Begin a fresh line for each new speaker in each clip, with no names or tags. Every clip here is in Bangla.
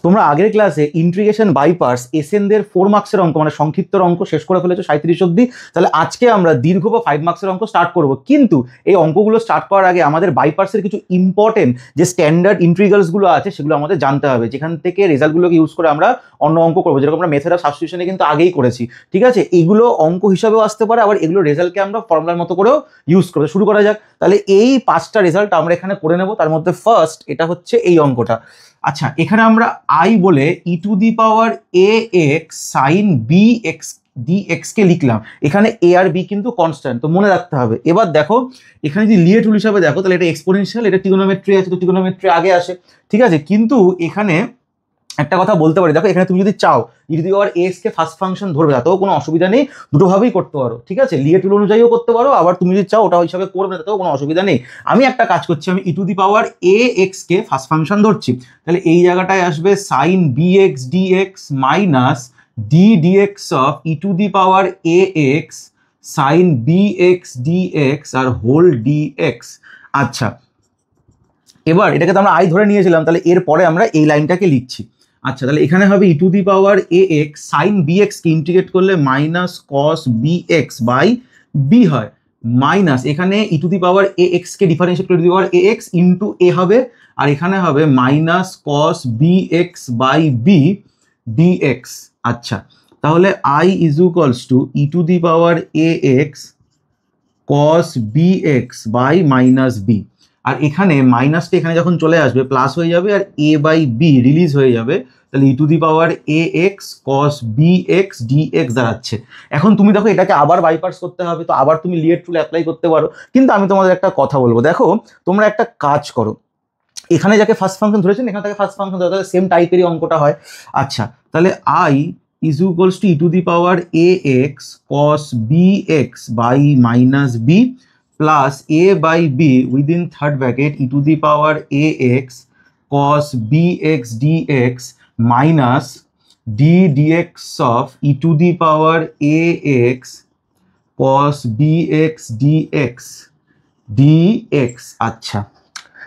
তোমরা আগের ক্লাসে ইন্টিগ্রেশন বাই পার্টস এসএনদের 4 মার্কসের অঙ্ক মানে সংক্ষিপ্ত অঙ্ক শেষ করে ফেলেছো 37 অবধি। তাহলে আজকে আমরা দীর্ঘ বা 5 মার্কসের অঙ্ক স্টার্ট করব। কিন্তু এই অঙ্কগুলো স্টার্ট করার আগে আমাদের বাই পার্টসের কিছু ইম্পর্টেন্ট যে স্ট্যান্ডার্ড ইন্টিগ্রালসগুলো আছে সেগুলো আমাদের জানতে হবে, যেখান থেকে রেজাল্টগুলোকে ইউজ করে আমরা অন্য অঙ্ক করবো, যেরকম আমরা মেথড অফ সাবস্টিটিউশনে কিন্তু আগেই করেছি। ঠিক আছে, এগুলো অঙ্ক হিসাবেও আসতে পারে, আবার এগুলো রেজাল্টকে আমরা ফর্মুলার মতো করেও ইউজ করবো। শুরু করা যাক। তাহলে এই 5টা রেজাল্ট আমরা এখানে করে নেব। তার মধ্যে ফার্স্ট এটা হচ্ছে এই অঙ্কটা। আচ্ছা, এখানে আমরা আই বলে e to the power a x sine b x dx কে লিখলাম। এখানে এ আর বি কিন্তু কনস্ট্যান্ট, তো মনে রাখতে হবে। এবার দেখো এখানে যদি লিয়ে টুল হিসাবে দেখো তাহলে এটা এক্সপোনেনশিয়াল, এটা ট্রিগোনোমেট্রি আছে, তো ট্রিগোনোমেট্রি আগে আসে। ঠিক আছে, কিন্তু এখানে একটা কথা বলতে পারি, দেখো এখানে তুমি যদি চাও e to the power x কে ফার্স্ট ফাংশন ধরবে, তাতেও কোনো অসুবিধা নেই, দুটোভাবেই করতে পারো। ঠিক আছে, লিয়ে টুল অনুযায়ীও করতে পারো, আবার তুমি যদি চাও ওটা হিসাবে করবে, তাতেও কোনো অসুবিধা নেই। আমি একটা কাজ করছি, আমি e to the power a x কে ফার্স্ট ফাংশন ধরছি। তাহলে এই জায়গাটায় আসবে sine b x dx minus d dx of e to the power a x sine b x dx আর হোল ডিএক্স। আচ্ছা, এবার এটাকে তো আমরা আই ধরে নিয়েছিলাম, তাহলে এরপরে আমরা এই লাইনটাকে লিখছি। আচ্ছা, তাহলে এখানে হবে e to the power a x sine b x কে ইন্টিগ্রেট করলে minus cos b x by b হয়, মাইনাস এখানে e to the power a x কে ডিফারেন্সিয়েট করে to the power a x into a হবে, আর এখানে হবে minus cos b x by b dx. আচ্ছা, তাহলে I is equals to e to the power a x cos b x by minus B, আর এখানে মাইনাসটা এখানে যখন চলে আসবে প্লাস হয়ে যাবে, আর এ বাই বি রিলিজ হয়ে যাবে। তাহলে e to the power a x cos b x dx দাঁড়াচ্ছে। এখন তুমি দেখো এটাকে আবার বাইপার্স করতে হবে, তো আবার তুমি লিয়েট টুল অ্যাপ্লাই করতে পারো। কিন্তু আমি তোমাদের একটা কথা বলবো, দেখো তোমরা একটা কাজ করো, এখানে যাকে ফার্স্ট ফাংশন ধরেছেন এখানে তাকে ফার্স্ট ফাংশন ধরে, তাহলে সেম টাইপেরই অঙ্কটা হয়। আচ্ছা, তাহলে I is equals to e to the power a x cos b x by minus b plus a by b within third bracket e to the power a x cos b x dx minus d dx of e to the power a x cos b x dx dx. আচ্ছা,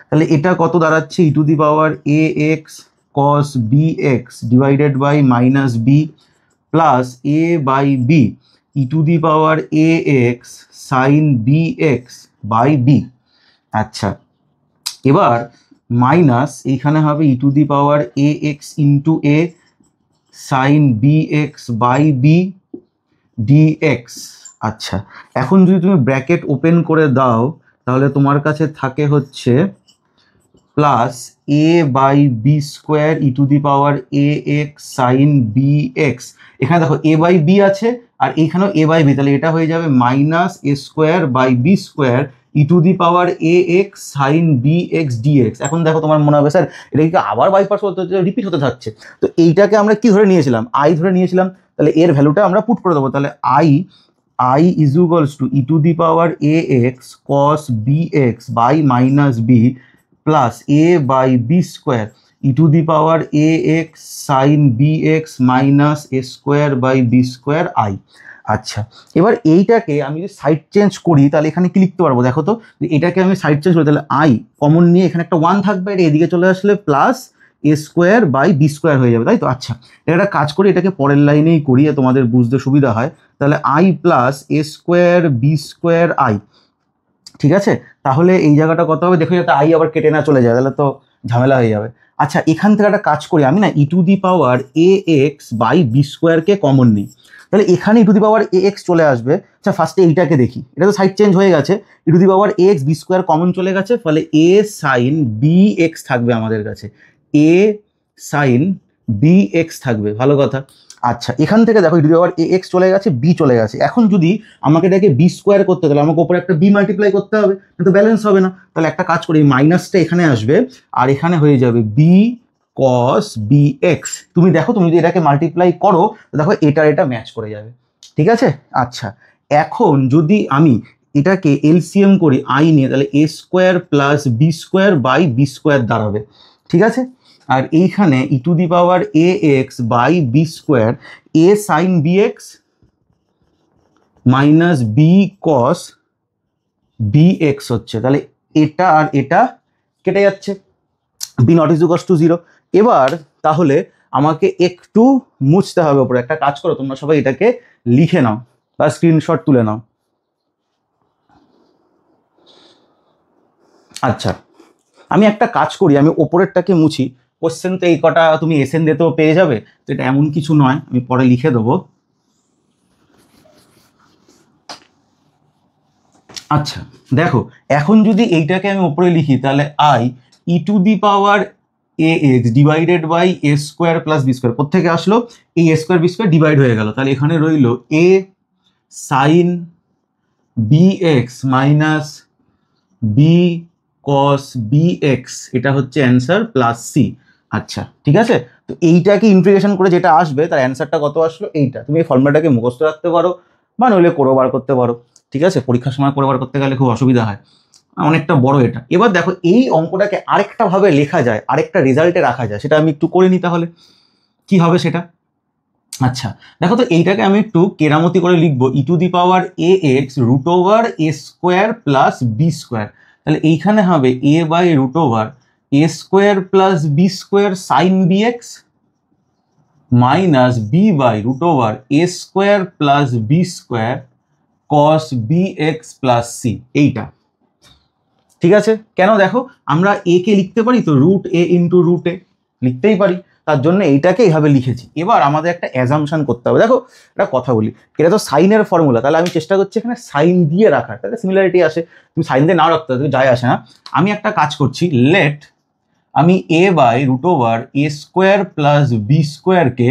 তাহলে এটা কত দাঁড়াচ্ছে e to the power a x cos b x divided by minus b plus a by b e to the power a x sine b x by b. আচ্ছা, এবার মাইনাস এইখানে হবে e to the power a x into a sine b x by b dx. আচ্ছা, এখন যদি তুমি ব্র্যাকেট ওপেন করে দাও তাহলে তোমার কাছে থাকে হচ্ছে plus a by b square e to the power a x sine b x. এখানে দেখো এ বাই বি আছে আর এইখানেও এ বাই বি, তাহলে এটা হয়ে যাবে minus a square by b square e to the power a x sine b x dx. এখন দেখো তোমার মনে হবে স্যার এটা কি আবার বাইপার্স করতে হচ্ছে, রিপিট হতে থাকছে। তো এইটাকে আমরা কি ধরে নিয়েছিলাম, আই ধরে নিয়েছিলাম, তাহলে এর ভ্যালুটা আমরা পুট করে দেবো। তাহলে I is equals to e to the power a x cos b x by minus b plus a by b square e to the power a x sine b x minus a square by b square I. আচ্ছা, এবার এইটাকে আমি যদি সাইড চেঞ্জ করি তাহলে এখানে কি লিখতে পারবো, দেখো তো এটাকে আমি সাইড চেঞ্জ করি তাহলে আই কমন নিয়ে এখানে একটা 1 থাকবে, এটা এদিকে চলে আসলে plus a square by b square হয়ে যাবে, তাই তো। আচ্ছা, এটা কাজ করি, এটাকে পরের লাইনেই করি তোমাদের বুঝতে সুবিধা হয়। তাহলে I plus a square b square I. ঠিক আছে, তাহলে এই জায়গাটা কত হবে দেখো, যাতে আই আবার কেটে না চলে যায়, তাহলে তো ঝামেলা হয়ে যাবে। আচ্ছা, এখান থেকে একটা কাজ করি আমি না, e to the power a x by b স্কোয়ারকে কমন নিই, তাহলে এখানে e to the power a x চলে আসবে। আচ্ছা, ফার্স্টে এইটাকে দেখি, এটা তো সাইড চেঞ্জ হয়ে গেছে, e to the power a x b square common চলে গেছে, ফলে এ সাইন বি এক্স থাকবে আমাদের কাছে, এ সাইন বি এক্স থাকবে, ভালো কথা। আচ্ছা, এখান থেকে দেখো e to the power a x চলে গেছে, বি চলে গেছে। এখন যদি আমাকে এটাকে বি স্কোয়ার করতে তাহলে আমাকে উপরে একটা বি মাল্টিপ্লাই করতে হবে, তো ব্যালেন্স হবে না। তাহলে একটা কাজ করি, মাইনাসটা এখানে আসবে আর এখানে হয়ে যাবে বি কস বি এক্স। তুমি দেখো তুমি যদি এটাকে মাল্টিপ্লাই করো দেখো এটা ম্যাচ করে যাবে। ঠিক আছে, আচ্ছা, এখন যদি আমি এটাকে এলসিএম করি আই নিয়ে, তাহলে a square plus b square by b square দাঁড়াবে। ঠিক আছে, আর এইখানে e to the power a x by b square a sine b x minus b cos b x হচ্ছে, তাহলে এটা আর এটা কেটে যাচ্ছে, b naught is equals to 0। এবার তাহলে আমাকে একটু মুছতে হবে ওপরে। একটা কাজ করো, তোমরা সবাই এটাকে লিখে নাও বা স্ক্রিনশট তুলে নাও। আচ্ছা, আমি একটা কাজ করি, আমি ওপরেরটাকে মুছি। কোশ্চেন তো এই কটা তুমি এসএন দিতেও পেয়ে যাবে, তো এটা এমন কিছু নয়, আমি পরে লিখে দেবো। আচ্ছা দেখো, এখন যদি এইটাকে আমি উপরে লিখি তাহলে I e to the power a x divided by a square plus b square, কোথেকে আসলো? এই a square b square divide হয়ে গেল, তাহলে এখানে রইল a sine b x minus b cos b x, এটা হচ্ছে অ্যান্সার, প্লাস সি। আচ্ছা ঠিক আছে, তো এইটাকে ইন্টিগ্রেশন করে যেটা আসবে তার অ্যান্সারটা কত আসলো এইটা। তুমি এই ফর্মুলাটাকে মুখস্থ রাখতে পারো বা নইলে করে বার করতে পারো, ঠিক আছে? পরীক্ষার সময় করে বার করতে গেলে খুব অসুবিধা হয়, অনেকটা বড় এটা। এবার দেখো এই অঙ্কটাকে আরেকটা ভাবে লেখা যায়, আরেকটা রেজাল্টে রাখা যায়, সেটা আমি একটু করে নিই। তাহলে কি হবে সেটা? আচ্ছা দেখো, তো এইটাকে আমি একটু কেরামতি করে লিখবো, e to the power a x root over a square plus b square. তাহলে এইখানে হবে a by root over a square plus b square sine b x minus b by root over a square plus b square cos b x plus c. এইটা ঠিক আছে? কেন? দেখো আমরা এ কে লিখতে পারি তো রুট এ ইন্টু রুট এ, লিখতেই পারি, তার জন্য এইটাকে এইভাবে লিখেছি। এবার আমাদের একটা অ্যাজাম্পশন করতে হবে। দেখো একটা কথা বলি, এটা তো সাইনের ফর্মুলা, তাহলে আমি চেষ্টা করছি এখানে সাইন দিয়ে রাখার, তাহলে সিমিলারিটি আসে। তুমি সাইন দিয়ে নাও রাখতে হবে, যায় আসে না। আমি একটা কাজ করছি, লেট আমি a by root over a square plus b স্কোয়ারকে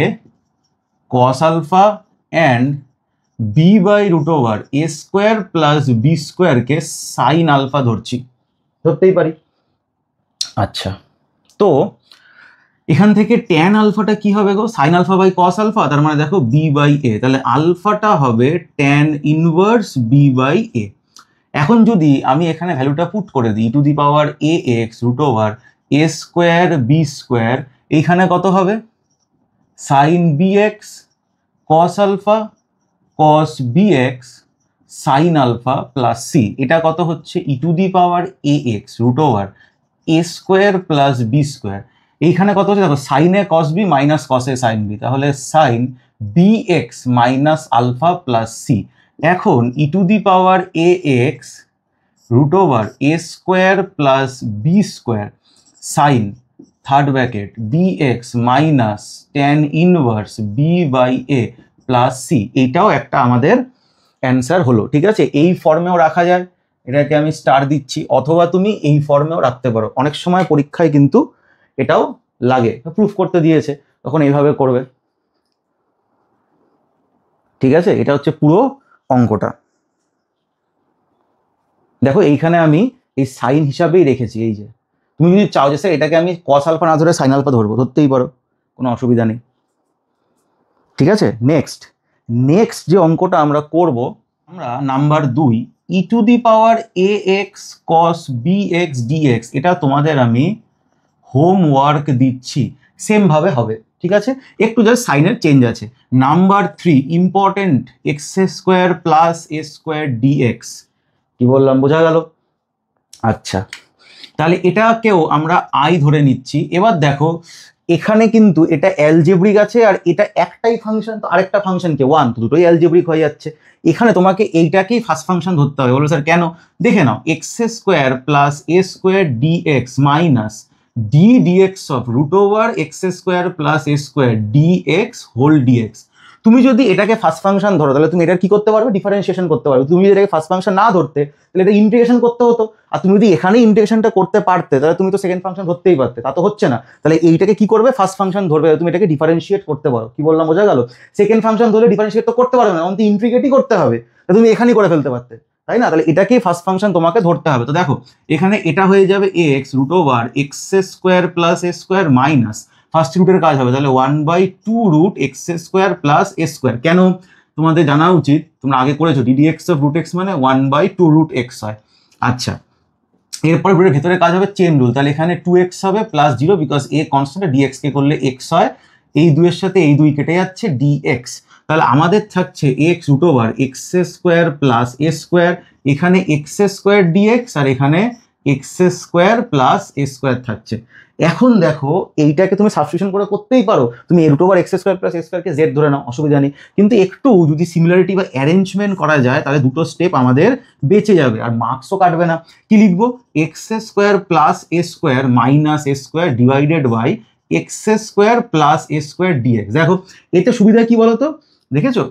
cos alpha and b by root over a square plus b স্কোয়ারকে সাইন আলফা ধরছি, ধরতেই পারি। আচ্ছা, তো এখান থেকে ট্যান আলফাটা কি হবে গো? Sine alpha by cos alpha, তার মানে দেখো বি বাই এ, তাহলে আলফাটা হবে tan inverse b by a. এখন যদি আমি এখানে ভ্যালুটা পুট করে দিই, to the power a x root over a square b square, এইখানে কত হবে? Sine b x cos alpha cos b x sine alpha plus c, এটা কত হচ্ছে? E to the power a x root over a square plus b square, এইখানে কত হচ্ছে দেখো, sine a cos b minus cos a sine b, তাহলে sine b x minus alpha plus c. এখন e to the power a x root over a square plus b square sine third bracket b x minus tan inverse b by a plus c, এইটাও একটা আমাদের অ্যান্সার হলো। ঠিক আছে, এই ফর্মেও রাখা যায়, এটাকে আমি স্টার দিচ্ছি, অথবা তুমি এই ফর্মেও রাখতে পারো। অনেক সময় পরীক্ষায় কিন্তু এটাও লাগে, প্রুফ করতে দিয়েছে তখন এইভাবে করবে। ঠিক আছে, এটা হচ্ছে পুরো অঙ্কটা। দেখো এইখানে আমি এই সাইন হিসাবেই রেখেছি, এই যে তুমি যদি চাও যে স্যার এটাকে আমি কস আলফা না ধরে সাইন আলফা ধরবো, ধরতেই পারো, কোনো অসুবিধা নেই। ঠিক আছে, নেক্সট যে অঙ্কটা আমরা করব, আমরা number 2 e to the power a x cos b x dx, এটা তোমাদের আমি হোমওয়ার্ক দিচ্ছি, সেম ভাবে হবে। ঠিক আছে, একটু জাস্ট সাইনের চেঞ্জ আছে। Number 3 important x square plus a square dx, কি বললাম বোঝা গেল? আচ্ছা, তাহলে এটাকেও আমরা আই ধরে নিচ্ছি। এবার দেখো এখানে কিন্তু এটা অ্যালজেব্রিক আছে, আর এটা একটাই ফাংশন, তো আরেকটা ফাংশনকে 1, তো দুটোই অ্যালজেব্রিক হয়ে যাচ্ছে। এখানে তোমাকে এইটাকেই ফার্স্ট ফাংশন ধরতে হবে। বলো স্যার কেন? দেখে নাও, x square plus a square dx minus d dx of root over x square plus a square dx whole dx. তুমি যদি এটাকে ফার্স্ট ফাংশন ধরো তাহলে তুমি এটার কি করতে পারবে? ডিফারেন্সিয়েশন করতে পারবে। তুমি যদি এটাকে ফার্স্ট ফাংশন না ধরতে তাহলে এটা ইন্টিগ্রেশন করতে হতো, আর তুমি যদি এখানে ইন্টিগ্রেশনটা করতে পারতে তাহলে তুমি তো সেকেন্ড ফাংশন ধরতেই পারতে, তা তো হচ্ছে না। তাহলে এইটাকে কি করবে? ফার্স্ট ফাংশন ধরবে, তুমি এটাকে ডিফারেন্সিয়েট করতে পারো। কি বললাম বোঝা গেল? সেকেন্ড ফাংশন ধরলে ডিফারেন্সিয়েট তো করতে পারবে না, অন্তত ইন্টিগ্রেটই করতে হবে, তুমি এখানেই করে ফেলতে পারতে, তাই না? তাহলে এটাকেই ফার্স্ট ফাংশন তোমাকে ধরতে হবে। তো দেখো এখানে এটা হয়ে যাবে x root over x square plus a square minus first রুটের কাজ হবে, তাহলে 1/2 root x square plus a square. কেন? তোমাদের জানা উচিত, তোমরা আগে করেছো, ডিডিএক্স অফ রুট এক্স মানে 1/2 রুট এক্স হয়। আচ্ছা, এরপর রুটের ভেতরে কাজ হবে চেন রুল, তাহলে এখানে 2x হবে plus 0, because a constant, dx কে করলে এক্স হয়, এই 2 এর সাথে এই 2 কেটে যাচ্ছে, ডিএক্স। তাহলে আমাদের থাকছে x root over x square plus a square, এখানে এক্স স্কোয়ার ডিএক্স, আর এখানে x square plus a square থাকছে। এখন দেখো এইটাকে তুমি সাবস্টিটিউশন করে করতেই পারো, তুমি root over x square plus a স্কোয়ারকে জেড ধরে নাও, অসুবিধা নেই। কিন্তু একটু যদি সিমিলারিটি বা অ্যারেঞ্জমেন্ট করা যায় তাহলে দুটো স্টেপ আমাদের বেঁচে যাবে আর মার্কসও কাটবে না। কি লিখবো? X square plus a square minus a square divided by x square plus a square dx. দেখো এতে সুবিধা কি বলতো, দেখেছো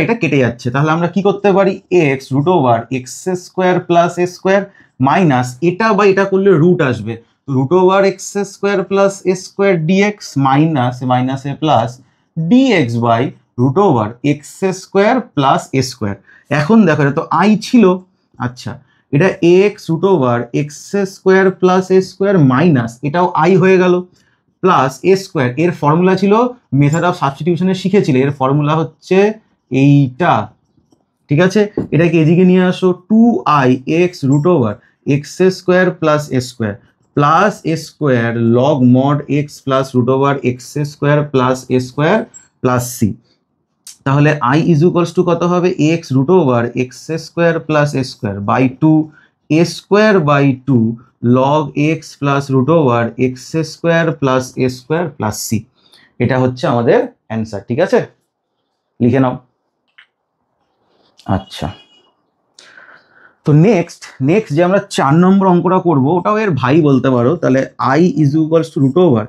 এটা কেটে যাচ্ছে, তাহলে আমরা কি করতে পারি, x root over x square plus a square minus এটা বা এটা করলে রুট আসবে, root over x square plus a square dx minus minus a plus dx by root over x square plus a square. এখন দেখো এটা তো আই ছিল, আচ্ছা এটা x root over x square plus a square minus এটাও আই হয়ে গেল প্লাস এ স্কোয়ার। এর ফর্মুলা ছিল, মেথড অফ সাবস্টিটিউশনে শিখেছিলে, এর ফর্মুলা হচ্ছে এইটা, ঠিক আছে? এটাকে এদিকে নিয়ে আসো, 2i x root over x square plus a square plus a square log mod x plus root over x square plus a square plus c. তাহলে i ইজ ইকুয়ালস টু কত হবে, x root over x square plus a square by 2 a square by 2 log x plus root over x square plus a square plus c. এটা হচ্ছে আমাদের অ্যান্সার, ঠিক আছে? লিখে নাও। আচ্ছা, তো নেক্সট যে আমরা 4 নম্বর অঙ্কটা করব ওটাও এর ভাই বলতে পারো। তাহলে i is equals to root over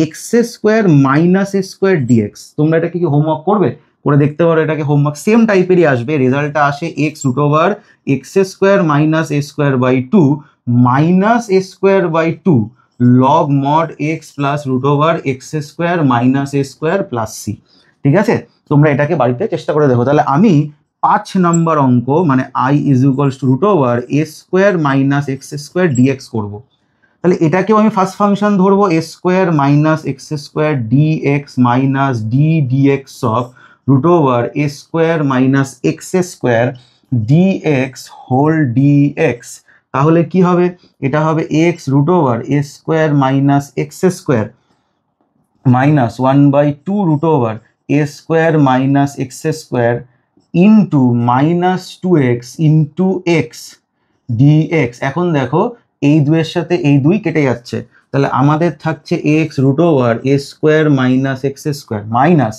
x square minus a square dx. তোমরা এটা কি হোমওয়ার্ক করবে, করে দেখতে পারো, এটাকে হোমওয়ার্ক সেম টাইপেরই আসবে, রেজাল্টটা আসে x root over x square minus a square by 2 minus a square by 2 log mod x plus root over x square minus a square plus c. ঠিক আছে, তোমরা এটাকে বাড়িতে চেষ্টা করে দেখো। তাহলে আমি 5 নম্বর অঙ্ক মানে i is equals to root over a square minus x square dx করবো। তাহলে এটাকেও আমি ফার্স্ট ফাংশন ধরবো, a square minus x square dx minus dx of root over a square minus x square dx whole dx. তাহলে কি হবে, এটা হবে x root over a square minus x square minus 1/2 root over a square minus x square into minus 2x into x dx. এখন দেখো এই দুইয়ের সাথে এই দুই কেটে যাচ্ছে, তাহলে আমাদের থাকছে x root over a square minus x square minus,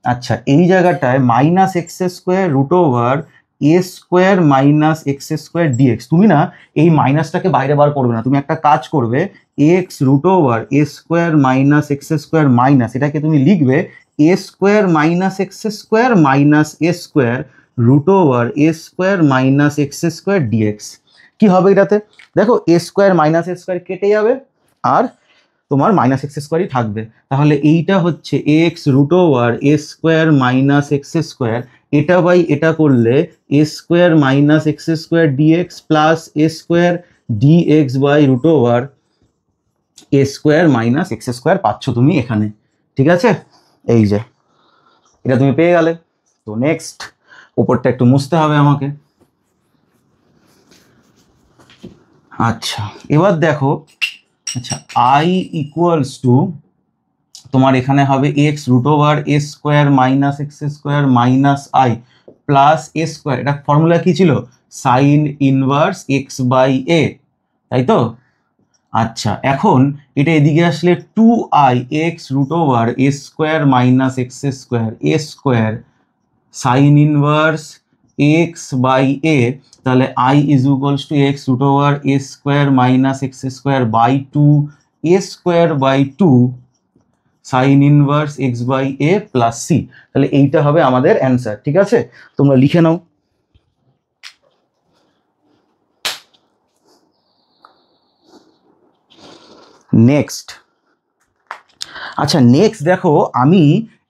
আচ্ছা এই জায়গাটায় minus x square root over a square minus x square dx. তুমি না এই মাইনাসটাকে বাইরে বার করবে না, তুমি একটা কাজ করবে, x root over a square minus x square minus এটাকে তুমি লিখবে a square minus x square minus a square root over a square minus x square dx. কি হবে এটাতে, দেখো a square minus a square কেটে যাবে আর তোমার মাইনাস এক্স স্কোয়ারই থাকবে। তাহলে এইটা হচ্ছে x root over a square minus x square, এটা বাই এটা করলে a square minus x square dx plus a square dx by root over a square minus x square পাচ্ছ তুমি এখানে। ঠিক আছে, এই যে এটা তুমি পেয়ে গেলে। তো নেক্সট উপরটা একটু মুছতে হবে আমাকে। আচ্ছা এবার দেখো, আচ্ছা i ইকুয়ালস টু তোমার এখানে হবে x root over a square minus x square minus I plus a square. এটা ফর্মুলা কি ছিল, sine inverse x by a, তাই তো? আচ্ছা এখন এটা এদিকে আসলে 2i x root over a square minus x square a square sine inverse x by a. তাহলে i is equals to x root over a square minus x square by 2 a square by 2 sine inverse x by a plus c. তাহলে এইটা হবে আমাদের অ্যান্সার। ঠিক আছে, তোমরা লিখে নাও। নেক্সট, আচ্ছা নেক্সট দেখো আমি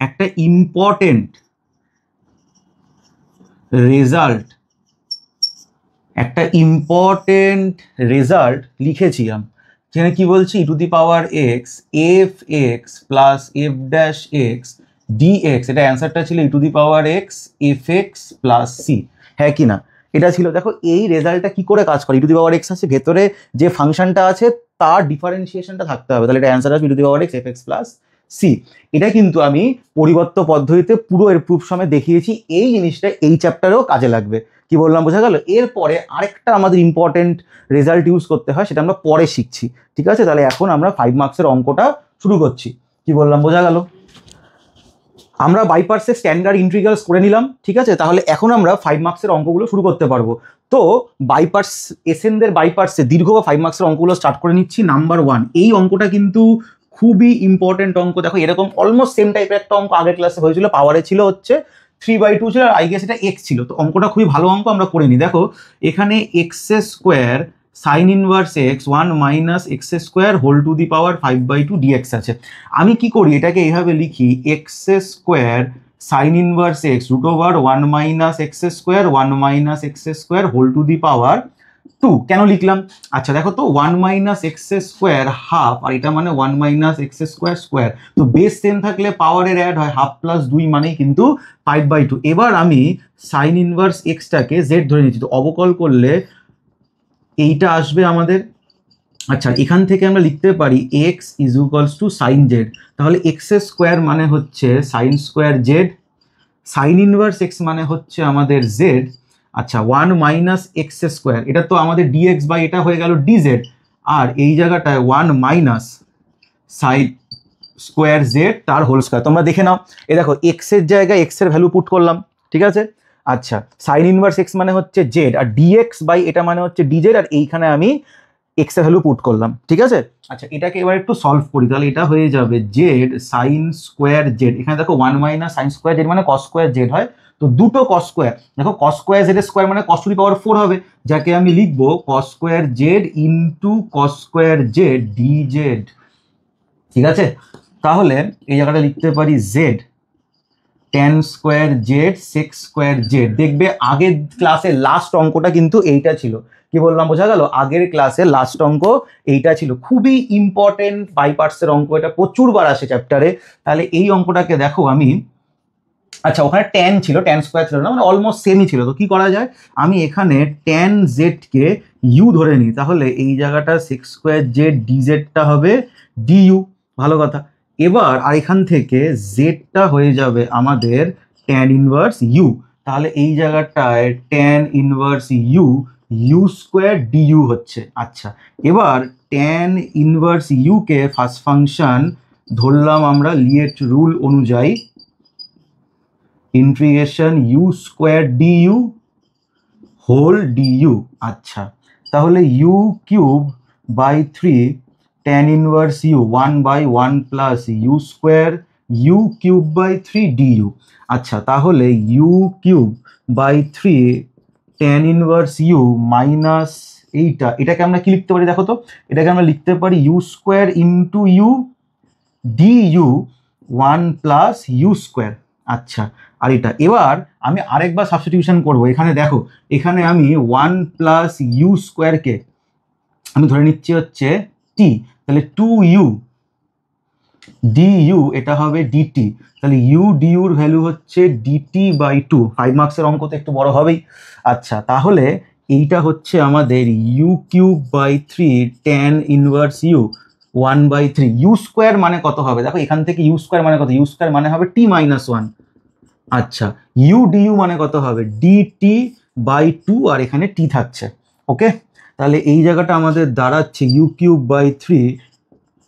একটা ইম্পর্টেন্ট রেজাল্ট লিখেছি আমি, যেখানে কি বলছি e to the power x f x plus f dash x dx. এটা অ্যান্সারটা ছিল e to the power x f x plus c, হ্যাঁ কি না? এটা ছিল, দেখো এই রেজাল্টটা কি করে কাজ করে, ই টু দি পাওয়ার এক্স আছে, ভেতরে যে ফাংশনটা আছে তার ডিফারেন্সিয়েশনটা থাকতে হবে, তাহলে এটা অ্যান্সার আসবে e to the power x f x plus c. এটা কিন্তু আমি পরিবর্ত পদ্ধতিতে পুরো এর প্রুফ সমেত দেখিয়েছি, এই জিনিসটা এই চ্যাপ্টারেও কাজে লাগবে। কি বললাম বোঝা গেল? এরপরে আরেকটা আমাদের ইম্পর্টেন্ট রেজাল্ট ইউজ করতে হয়, সেটা আমরা পরে শিখছি। ঠিক আছে, তাহলে এখন আমরা 5 মার্কসের অঙ্কটা শুরু করছি। কি বললাম বোঝা গেল? আমরা বাই পার্টসের স্ট্যান্ডার্ড ইন্টিগ্রালস করে নিলাম। ঠিক আছে, তাহলে এখন আমরা 5 মার্কসের অঙ্কগুলো শুরু করতে পারবো। তো বাই পার্টস, এসএনদের বাই পার্টসে দীর্ঘ বা 5 মার্কসের অঙ্কগুলো স্টার্ট করে নিচ্ছি। নাম্বার 1, এই অঙ্কটা কিন্তু খুবই ইম্পর্টেন্ট অঙ্ক। দেখো এরকম অলমোস্ট সেম টাইপের একটা অঙ্ক আগের ক্লাসে হয়েছিল, পাওয়ারে ছিল হচ্ছে 3/2 ছিল, আর আই গেস এটা এক্স ছিল। তো অঙ্কটা খুবই ভালো অঙ্ক, আমরা করে নিই। দেখো এখানে x square sine inverse x 1 minus x square whole to the power 5/2 dx আছে। আমি কি করি, এটাকে এইভাবে লিখি, x square sine inverse x root over 1 minus x square 1 minus x square whole to the power 2। কেন লিখলাম? আচ্ছা দেখো তো, 1 মাইনাস এক্স স্কোয়ার হাফ, আর এটা মানে 1 মাইনাস এক্স স্কোয়ার স্কোয়ার। তো বেস সেম থাকলে পাওয়ারের অ্যাড হয়, হাফ প্লাস 2 মানেই কিন্তু 5/2। এবার আমি সাইন ইনভার্স এক্সটাকে জেড ধরে নিচ্ছি, তো অবকল করলে এইটা আসবে আমাদের। আচ্ছা, এখান থেকে আমরা লিখতে পারি x is equals to sine z. তাহলে এক্স স্কোয়ার মানে হচ্ছে sine square z, sine inverse x মানে হচ্ছে আমাদের জেড। আচ্ছা, 1 মাইনাস এক্স স্কোয়ার, এটা তো আমাদের ডিএক্স বাই এটা হয়ে গেল ডিজেড, আর এই জায়গাটায় 1 মাইনাস সাইন স্কোয়ার জেড তার হোল স্কোয়ার। তোমরা দেখে নাও, এই দেখো এক্স এর জায়গায় এক্স এর ভ্যালু পুট করলাম। ঠিক আছে, আচ্ছা সাইন ইনভার্স এক্স মানে হচ্ছে জেড, আর ডিএক্স বাই এটা মানে হচ্ছে ডিজেড, আর এইখানে আমি এক্স এর ভ্যালু পুট করলাম। ঠিক আছে, আচ্ছা এটাকে এবার একটু সলভ করি, তাহলে এটা হয়ে যাবে জেড সাইন স্কোয়ার জেড। এখানে দেখো 1 মাইনাস সাইন স্কোয়ার জেড মানে কস স্কোয়ার জেড হয়, তো দুটো কস স্কোয়ার। দেখো কস স্কোয়ার জেড স্কোয়ার মানে কস টু দি পাওয়ার 4 হবে, যাকে আমি লিখবো cos square z into cos square z d z. ঠিক আছে, তাহলে এই জায়গাটা লিখতে পারি z tan square z sec square z. দেখবে আগের ক্লাসের লাস্ট অঙ্কটা কিন্তু এইটা ছিল। কি বললাম বোঝা গেল? আগের ক্লাসের লাস্ট অঙ্ক এইটা ছিল, খুবই ইম্পর্টেন্ট বাই পার্টসের অঙ্ক, এটা প্রচুরবার আসে চ্যাপ্টারে। তাহলে এই অঙ্কটাকে দেখো আমি, আচ্ছা ওখানে ট্যান ছিল, ট্যান স্কোয়ার ছিল না, মানে অলমোস্ট সেমই ছিল। তো কি করা যায়, আমি এখানে ট্যান জেডকে ইউ ধরে নিই, তাহলে এই জায়গাটা সেক্স স্কোয়ার জেড ডি জেডটা হবে ডিইউ। ভালো কথা। এবার আর এখান থেকে জেডটা হয়ে যাবে আমাদের ট্যান ইনভার্স ইউ, তাহলে এই জায়গাটায় tan inverse u u square du হচ্ছে। আচ্ছা, এবার ট্যান ইনভার্স ইউকে ফার্স্ট ফাংশন ধরলাম আমরা লিয়েট রুল অনুযায়ী, integration u square du whole du. আচ্ছা, তাহলে u cube by 3 tan inverse u 1/1 plus u square u cube by 3 du. আচ্ছা, তাহলে u cube by 3 tan inverse u minus এটাকে আমরা কি লিখতে পারি দেখো তো, এটাকে আমরা লিখতে পারি u square into u du 1 plus u square. আচ্ছা, আর এটা এবার আমি আরেকবার সাবস্টিটিউশন করব। এখানে দেখো, এখানে আমি 1 প্লাস ইউ স্কোয়ারকে আমি ধরে নিচ্ছি হচ্ছে টি, তাহলে 2u ডিইউ এটা হবে ডিটি, তাহলে ইউ ডিউর ভ্যালু হচ্ছে ডিটি বাই 2। 5 মার্কসের অঙ্ক তো একটু বড় হবেই। আচ্ছা, তাহলে এইটা হচ্ছে আমাদের u cube by 3 tan inverse u 1/3। U square মানে কত হবে দেখো, এখান থেকে ইউ স্কোয়ার মানে কত, ইউ স্কোয়ার মানে হবে টি মাইনাস 1। আচ্ছা, ইউ ডিইউ মানে কত হবে ডিটি বাই 2, আর এখানে টি থাকছে। ওকে, তাহলে এই জায়গাটা আমাদের দাঁড়াচ্ছে u cube by 3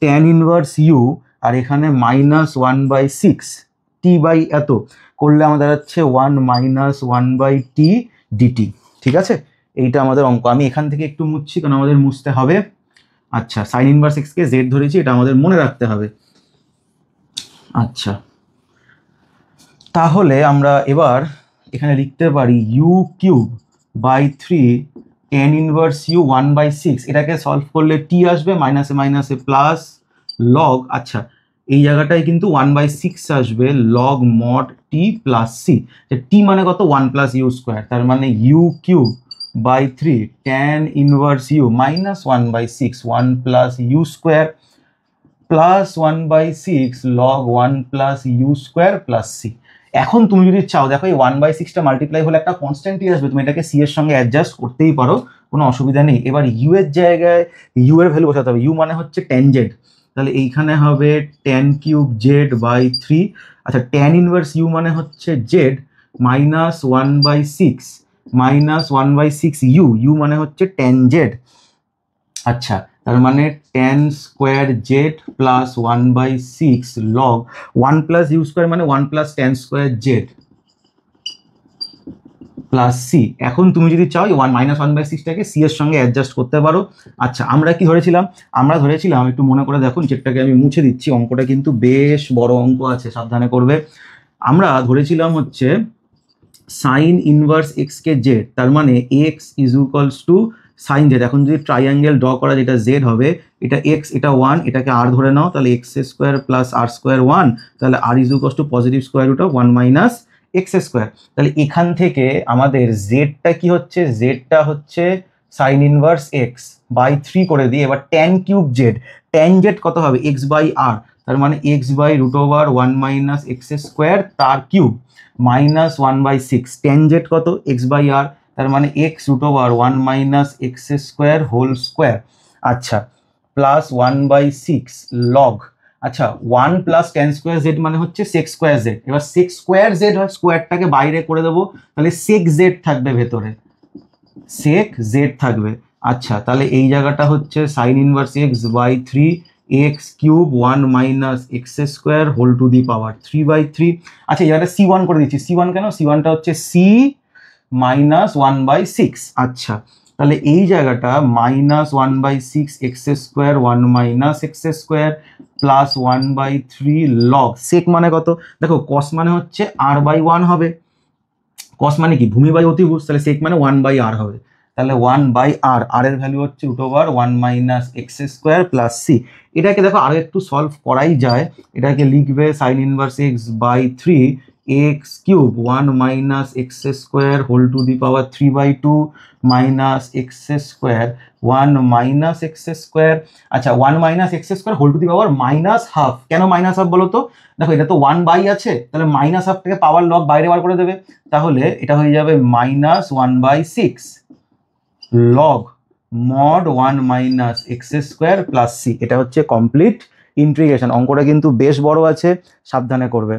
tan inverse u, আর এখানে -1/6 টি বাই এত করলে আমাদের দাঁড়াচ্ছে 1 মাইনাস 1/t ডিটি। ঠিক আছে, এইটা আমাদের অঙ্ক। আমি এখান থেকে একটু মুছছি কারণ আমাদের মুছতে হবে। আচ্ছা, সাইন ইনভার্স এক্সকে জেড ধরেছি, এটা আমাদের মনে রাখতে হবে। আচ্ছা, তাহলে আমরা এবার এখানে লিখতে পারি u cube by 3 tan inverse u 1/6। এটাকে সলভ করলে টি আসবে, মাইনাসে মাইনাসে প্লাস লগ। আচ্ছা, এই জায়গাটায় কিন্তু 1/6 আসবে log mod t plus c. T মানে কত, 1 প্লাস ইউ স্কোয়ার, তার মানে u cube by 3 tan inverse u minus 1/6 1 plus u square plus 1/6 log 1 plus u square plus c. এখন তুমি যদি চাও, দেখো এই 1/6টা মাল্টিপ্লাই হলে একটা কনস্ট্যান্টই আসবে, তুমি এটাকে সি এর সঙ্গে অ্যাডজাস্ট করতেই পারো, কোনো অসুবিধা নেই। এবার ইউ এর জায়গায় ইউ এর ভ্যালু বসাতে হবে। ইউ মানে হচ্ছে ট্যান জেড, তাহলে এইখানে হবে ট্যান কিউব জেড বাই 3। আচ্ছা, ট্যান ইনভার্স ইউ মানে হচ্ছে z minus 1/6 minus 1/6 u, u মানে হচ্ছে ট্যান জেড। আচ্ছা, তার মানে tan square z plus 1/6 log 1 plus u square মানে 1 plus tan square z plus c. এখন তুমি যদি চাও -1/6টাকে সি এর সঙ্গে অ্যাডজাস্ট করতে পারো। আচ্ছা, আমরা কি ধরেছিলাম? আমরা ধরেছিলাম, একটু মনে করে দেখো, নিচেরটাকে আমি মুছে দিচ্ছি, অঙ্কটা কিন্তু বেশ বড় অঙ্ক আছে, সাবধানে করবে। আমরা ধরেছিলাম হচ্ছে সাইন ইনভার্স এক্স কে জেড, তার মানে x is equals to sine z. এখন যদি ট্রাইঅ্যাঙ্গেল ড্র করা, যেটা জেড হবে, এটা এক্স, এটা 1, এটাকে আর ধরে নাও, তাহলে x square plus r square 1, তাহলে r is equals to positive square root of 1 minus x square. তাহলে এখান থেকে আমাদের জেডটা কি হচ্ছে? জেডটা হচ্ছে সাইন ইনভার্স এক্স বাই 3 করে দিই। এবার tan cube z, tan z কত হবে? এক্স বাই আর, তার মানে x by root over 1 minus x square তার কিউব মাইনাস 1/6। ট্যান জেড কত? এক্স বাই আর, তার মানে x root over 1 minus x square whole square. আচ্ছা, প্লাস 1/6 লগ, আচ্ছা 1 প্লাস ট্যান স্কোয়ার জেড মানে হচ্ছে সেক স্কোয়ার জেড। এবার সেক স্কোয়ার জেড হয়, স্কোয়ারটাকে বাইরে করে দেবো, তাহলে সেক জেড থাকবে ভেতরে, সেক জেড থাকবে। আচ্ছা, তাহলে এই জায়গাটা হচ্ছে sine inverse x by 3 x cube 1 minus x square whole to the power 3/3। আচ্ছা, এই জায়গাটা C1 করে দিচ্ছি। C1 কেন? C1টা হচ্ছে সি মাইনাস 1/6। আচ্ছা, তাহলে এই জায়গাটা minus 1/6 x square 1 minus x square plus 1/3 log sec মানে কত? দেখো, কস মানে হচ্ছে r/1 হবে, কস মানে কি? ভূমি বাই অতিভুজ, তাহলে সেক মানে 1/r হবে, তাহলে 1/r, আর এর ভ্যালু হচ্ছে root over 1 minus x square plus c. এটাকে দেখো আরো একটু সলভ করাই যায়, এটাকে লিখবে sine inverse x by 3 x cube 1 minus x square whole to the power 3/2 minus x square 1 minus x square. আচ্ছা, 1 minus x square whole to the power minus half. কেন মাইনাস হাফ বলো তো? দেখো, এটা তো 1 বাই আছে, তাহলে মাইনাস হাফ থেকে পাওয়ার লগ বাইরে বার করে দেবে, তাহলে এটা হয়ে যাবে minus 1/6 log mod 1 minus x square plus c. এটা হচ্ছে কমপ্লিট ইন্টিগ্রেশন। অঙ্কটা কিন্তু বেশ বড় আছে, সাবধানে করবে।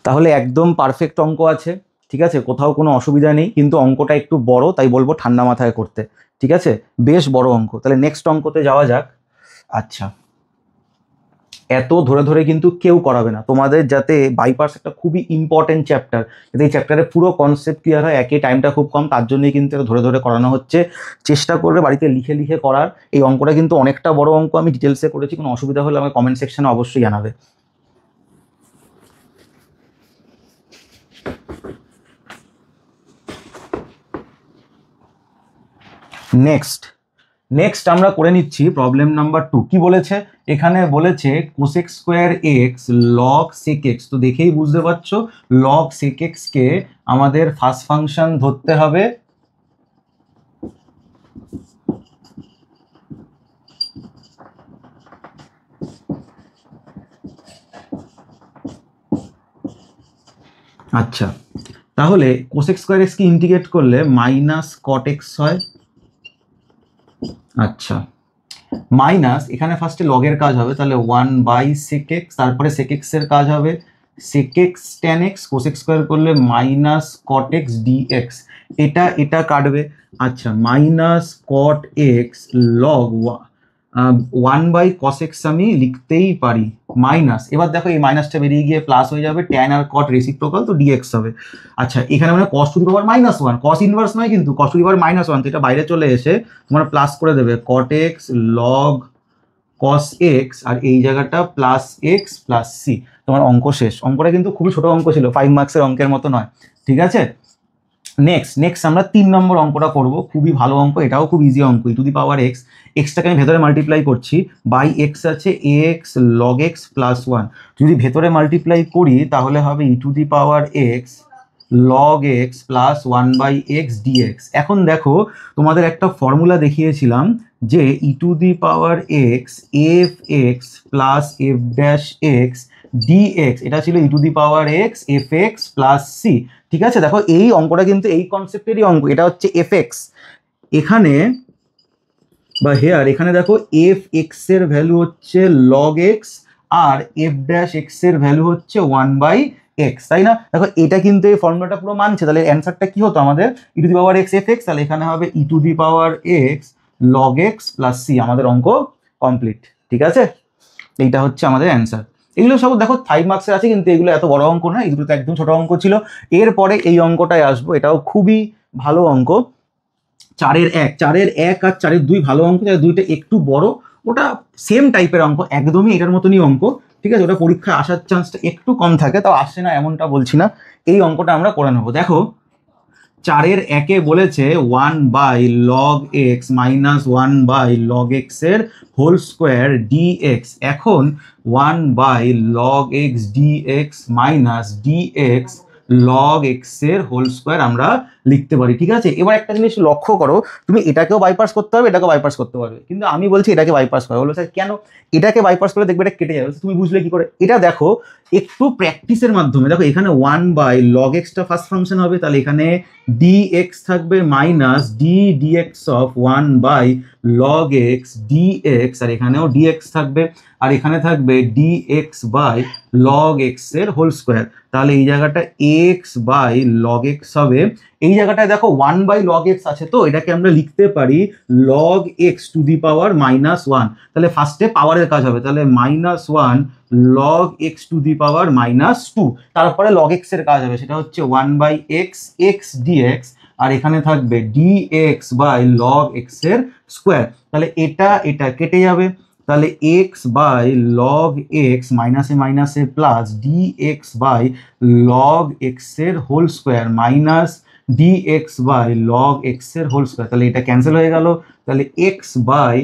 তাহলে একদম পারফেক্ট অঙ্ক আছে, ঠিক আছে, কোথাও কোনো অসুবিধা নেই, কিন্তু অঙ্কটা একটু বড়, তাই বলবো ঠান্ডা মাথায় করতে, ঠিক আছে? বেশ বড় অঙ্ক। তাহলে নেক্সট অঙ্কতে যাওয়া যাক। আচ্ছা, এত ধরে ধরে কিন্তু কেউ করাবে না তোমাদের, যাতে বাইপাস একটা খুবই ইম্পর্টেন্ট চ্যাপ্টার, যাতে এই চ্যাপ্টারে পুরো কনসেপ্ট ক্লিয়ার হয়, একই টাইমটা খুব কম, তার জন্যই কিন্তু ধরে ধরে করানো হচ্ছে। চেষ্টা করবে বাড়িতে লিখে লিখে করার। এই অঙ্কটা কিন্তু অনেকটা বড় অঙ্ক, আমি ডিটেলসে করেছি, কোনো অসুবিধা হলে আমাকে কমেন্ট সেকশনে অবশ্যই জানাবে। নেক্সট আমরা করে নিচ্ছি প্রবলেম নাম্বার 2। কি বলেছে এখানে? বলেছে cosec square x log sec x. তো দেখেই বুঝতে পারছো, লগ সেক এক্স কে আমাদের ফার্স্ট ফাংশন ধরতে হবে। আচ্ছা, তাহলে কোসেক স্কোয়ার এক্স কে ইন্টিগ্রেট করলে মাইনাস কট এক্স হয়। আচ্ছা, মাইনাস এখানে ফার্স্টে লগের কাজ হবে, তাহলে 1/sec x, তারপরে sec x এর কাজ হবে sec x tan x, cosec square করলে মাইনাস cot x dx, এটা কাটবে। আচ্ছা, minus cot x log 1/cos x আমি লিখতেই পারি মাইনাস, এবার দেখো এই মাইনাসটা বেরিয়ে গিয়ে প্লাস হয়ে যাবে, tan আর cot রেসিপ্রোকাল, তো dx হবে। আচ্ছা, এখানে মানে cos two the power -1, cos inverse নয় কিন্তু, cos টু দি পাওয়ার -1, তো এটা বাইরে চলে এসে তোমরা প্লাস করে দেবে cot x log cos x, আর এই জায়গাটা প্লাস x প্লাস c। তোমার অঙ্ক শেষ। অঙ্কটা কিন্তু খুবই ছোট অঙ্ক ছিল, 5 মার্কসের অঙ্কের মতো নয়, ঠিক আছে? নেক্সট আমরা 3 নম্বর অঙ্কটা করব, খুবই ভালো অঙ্ক, এটাও খুব ইজি অঙ্ক। ই টু দি পাওয়ার এক্স, এক্সটাকে আমি ভেতরে মাল্টিপ্লাই করছি, বাই এক্স আছে এক্স লগ এক্স প্লাস 1। যদি ভেতরে মাল্টিপ্লাই করি তাহলে হবে e to the power x log x plus 1/x dx। এখন দেখো, তোমাদের একটা ফর্মুলা দেখিয়েছিলাম যে e to the power x f x plus f dash x dx, এটা ছিল e to the power x f x plus c. ঠিক আছে, দেখো এই অঙ্কটা কিন্তু এই কনসেপ্টেরই অঙ্ক, এটা হচ্ছে এফ এক্স। এখানে বা হেয়ার, এখানে দেখো এফ এক্স এর ভ্যালু হচ্ছে লগ এক্স আর এফ ড্যাশ এক্স এর ভ্যালু হচ্ছে 1/x এক্স, তাই না? দেখো এটা কিন্তু এই ফর্মুলাটা পুরো মানছে, তাহলে অ্যান্সারটা কি হতো আমাদের e to the power x f x, তাহলে এখানে হবে e to the power x log x plus c. আমাদের অঙ্ক কমপ্লিট, ঠিক আছে? এইটা হচ্ছে আমাদের অ্যান্সার। এগুলো সব দেখো 5 মার্কসের আছে, কিন্তু এগুলো এত বড় অঙ্ক না, এগুলো তো একদম ছোট অঙ্ক ছিল। এরপরে এই অঙ্কটায় আসবো, এটাও খুবই ভালো অঙ্ক, 4-এর 1, 4-এর 1 আর 4-এর 2 ভালো অঙ্ক, 2টা একটু বড়, ওটা সেম টাইপের অঙ্ক, একদমই এটার মতনই অঙ্ক, ঠিক আছে? ওটা পরীক্ষায় আসার চান্সটা একটু কম থাকে, তাও আসছে না এমনটা বলছি না। এই অঙ্কটা আমরা করে নেবো। দেখো 4-এর 1-এ বলেছে 1/log x minus 1/log x এর হোল স্কোয়ার dx। এখন 1/log x dx minus dx log x এর হোল স্কোয়ার আমরা লিখতে পারি, ঠিক আছে? এবার একটা জিনিস লক্ষ্য করো, তুমি এটাকেও বাইপাস করতে পারবে, এটাকেও বাইপাস করতে পারবে, কিন্তু আমি বলছি এটাকে বাইপাস করো। বলো স্যার কেন? এটাকে বাইপাস করে দেখবে এটা কেটে যাবে, তুমি বুঝলে কি করে? এটা দেখো একটু প্র্যাকটিসের মাধ্যমে। দেখো এখানে 1/log x টা ফার্স্ট ফাংশন হবে, তাহলে এখানে dx থাকবে minus dx of 1/log x dx, আর এখানেও dx থাকবে, আর এখানে থাকবে dx বাই log x এর হোল স্কোয়ার। তাহলে এই জায়গাটা x বাই log x হবে। এই জায়গাটায় দেখো 1/log x আছে, তো এটাকে আমরা লিখতে পারি log x টু দি পাওয়ার -1। তাহলে ফার্স্টে পাওয়ারের কাজ হবে, তাহলে -1 log x two the power -2। তারপরে log x এর কাজ হবে, সেটা হচ্ছে 1/x x dx, আর এখানে থাকবে dx বাই log x এর স্কোয়ার। তাহলে এটা কেটে যাবে, তাহলে x বাই log x মাইনাসে মাইনাসে plus dx by log x এর whole square minus dx by log x এর হোল স্কোয়ার। তাহলে এটা ক্যান্সেল হয়ে গেল, তাহলে x by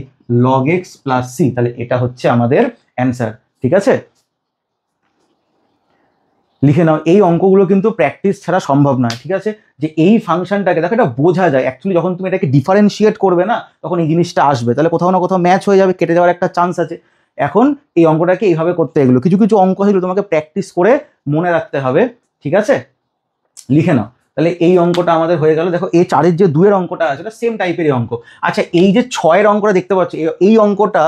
log x plus c। তাহলে এটা হচ্ছে আমাদের অ্যান্সার, ঠিক আছে? লিখে নাও। এই অঙ্কগুলো কিন্তু প্র্যাকটিস ছাড়া সম্ভব নয়, ঠিক আছে? যে এই ফাংশনটাকে দেখো, এটা বোঝা যায় অ্যাকচুয়ালি, যখন তুমি এটাকে ডিফারেন্সিয়েট করবে না, তখন এই জিনিসটা আসবে, তাহলে কোথাও না কোথাও ম্যাচ হয়ে যাবে, কেটে যাওয়ার একটা চান্স আছে। এখন এই অঙ্কটাকে এইভাবে করতে, এগুলো কিছু কিছু অঙ্ক সেগুলো তোমাকে প্র্যাকটিস করে মনে রাখতে হবে, ঠিক আছে? লিখে নাও। তাহলে এই অঙ্কটা আমাদের হয়ে গেল। দেখো এই 4-এর যে 2-এর অঙ্কটা আছে, এটা সেম টাইপেরই অঙ্ক। আচ্ছা, এই যে 6-এর অঙ্কটা দেখতে পাচ্ছ, এই অঙ্কটা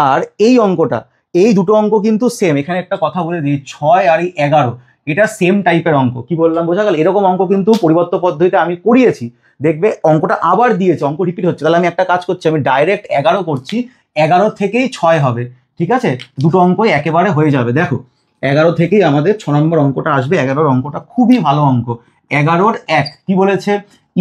আর এই অঙ্কটা, এই দুটো অঙ্ক কিন্তু সেম। এখানে একটা কথা বলে দিই, 6 আর এই 11 এটা সেম টাইপের অঙ্ক। কি বললাম বোঝা গেল? এরকম অঙ্ক কিন্তু পরিবর্ত পদ্ধতিতে আমি করিয়েছি, দেখবে অঙ্কটা আবার দিয়েছে, অঙ্ক রিপিট হচ্ছে। তাহলে আমি একটা কাজ করছি, আমি ডাইরেক্ট 11 করছি, 11 থেকেই 6 হবে, ঠিক আছে? দুটো অঙ্কই একেবারে হয়ে যাবে। দেখো 11 থেকেই আমাদের 6 নম্বর অঙ্কটা আসবে। 11-র অঙ্কটা খুবই ভালো অঙ্ক। 11-র 1 কি বলেছে?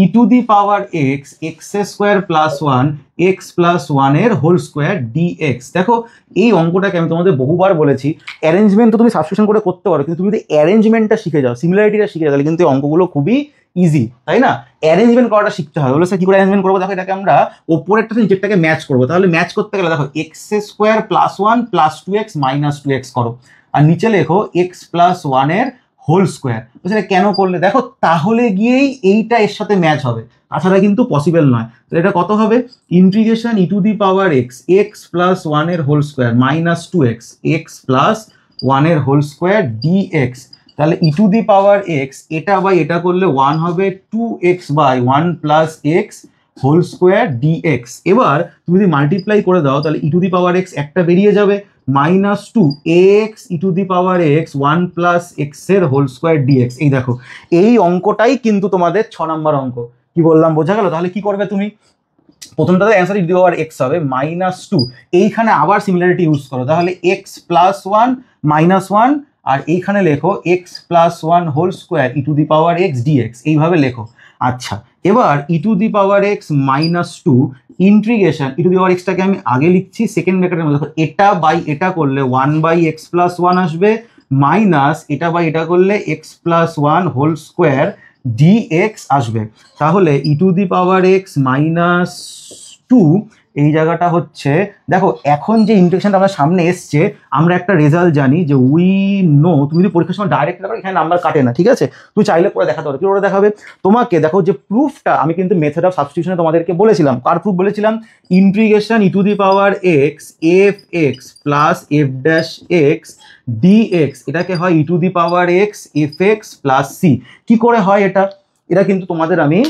E to the power x x square plus 1 x plus 1 এর হোল স্কোয়ার ডিএক্স। দেখো এই অঙ্কটাকে আমি তোমাদের বহুবার বলেছি, অ্যারেঞ্জমেন্ট তো তুমি সাবস্টিটিউশন করে করতে পারো, কিন্তু তুমি যদি অ্যারেঞ্জমেন্টটা শিখে যাও, সিমিলারিটিটা শিখে যাও, তাহলে কিন্তু এই অঙ্কগুলো খুবই ইজি, তাই না? অ্যারেঞ্জমেন্ট করাটা শিখতে হবে। বলে স্যার কি করে অ্যারেঞ্জমেন্ট করবো? দেখো এটাকে আমরা ওপরেরটা নিচেরটাকে ম্যাচ করবো। তাহলে ম্যাচ করতে গেলে দেখো x square plus 1 plus 2x minus 2x করো, আর নিচে লেখো এক্স প্লাস 1 এর হোল স্কোয়ার। সেটা কেন করলে? দেখো তাহলে গিয়েই এইটা এর সাথে ম্যাচ হবে, তাছাড়া কিন্তু পসিবল নয়। তো এটা কত হবে? Integration e to the power x x plus 1 এর whole square minus 2x x plus 1 এর হোল স্কোয়ার ডিএক্স। তাহলে e to the power x, এটা বাই এটা করলে 1 হবে 2x by 1 plus x whole square dx. এবার তুমি যদি মাল্টিপ্লাই করে দাও, তাহলে e to the power x একটা বেরিয়ে যাবে, minus 2x E to the power x 1 plus x এর হোল স্কোয়ার ডিএক্স। এই দেখো এই অঙ্কটাই কিন্তু তোমাদের 6 নম্বর অঙ্ক। কি বললাম বোঝা গেল? তাহলে কি করবে তুমি? প্রথমটাতে answer e to the power x হবে -2, এইখানে আবার সিমিলারিটি ইউজ করো, তাহলে এক্স প্লাস 1 -1, আর এইখানে লেখো x plus 1 whole square e to the power x dx, এইভাবে লেখো। আচ্ছা, এবার e to the power x -2 integration e to the power এক্সটাকে আমি আগে লিখছি সেকেন্ড ব্র্যাকেটের মধ্যে। দেখো এটা বাই এটা করলে 1/x প্লাস 1 আসবে, মাইনাস এটা বাই এটা করলে x plus 1 whole square dx আসবে। তাহলে e to the power x -2 এই জায়গাটা হচ্ছে, দেখো এখন যে ইন্টিগ্রেশনটা আমার সামনে এসছে, আমরা একটা রেজাল্ট জানি যে উই নো, তুমি যদি পরীক্ষার সময় ডাইরেক্ট দেখো এখানে নাম্বার কাটে না, ঠিক আছে? তুমি চাইলে পরে দেখাতে পারো। কি করে দেখাবে? তোমাকে দেখো যে প্রুফটা আমি কিন্তু মেথড অফ সাবস্টিটিউশনে তোমাদেরকে বলেছিলাম। কার প্রুফ বলেছিলাম? Integration e to the power x f x plus f dash x dx, এটাকে হয় e to the power x f x plus c. কি করে হয় এটা? এটা কিন্তু তোমাদের আমি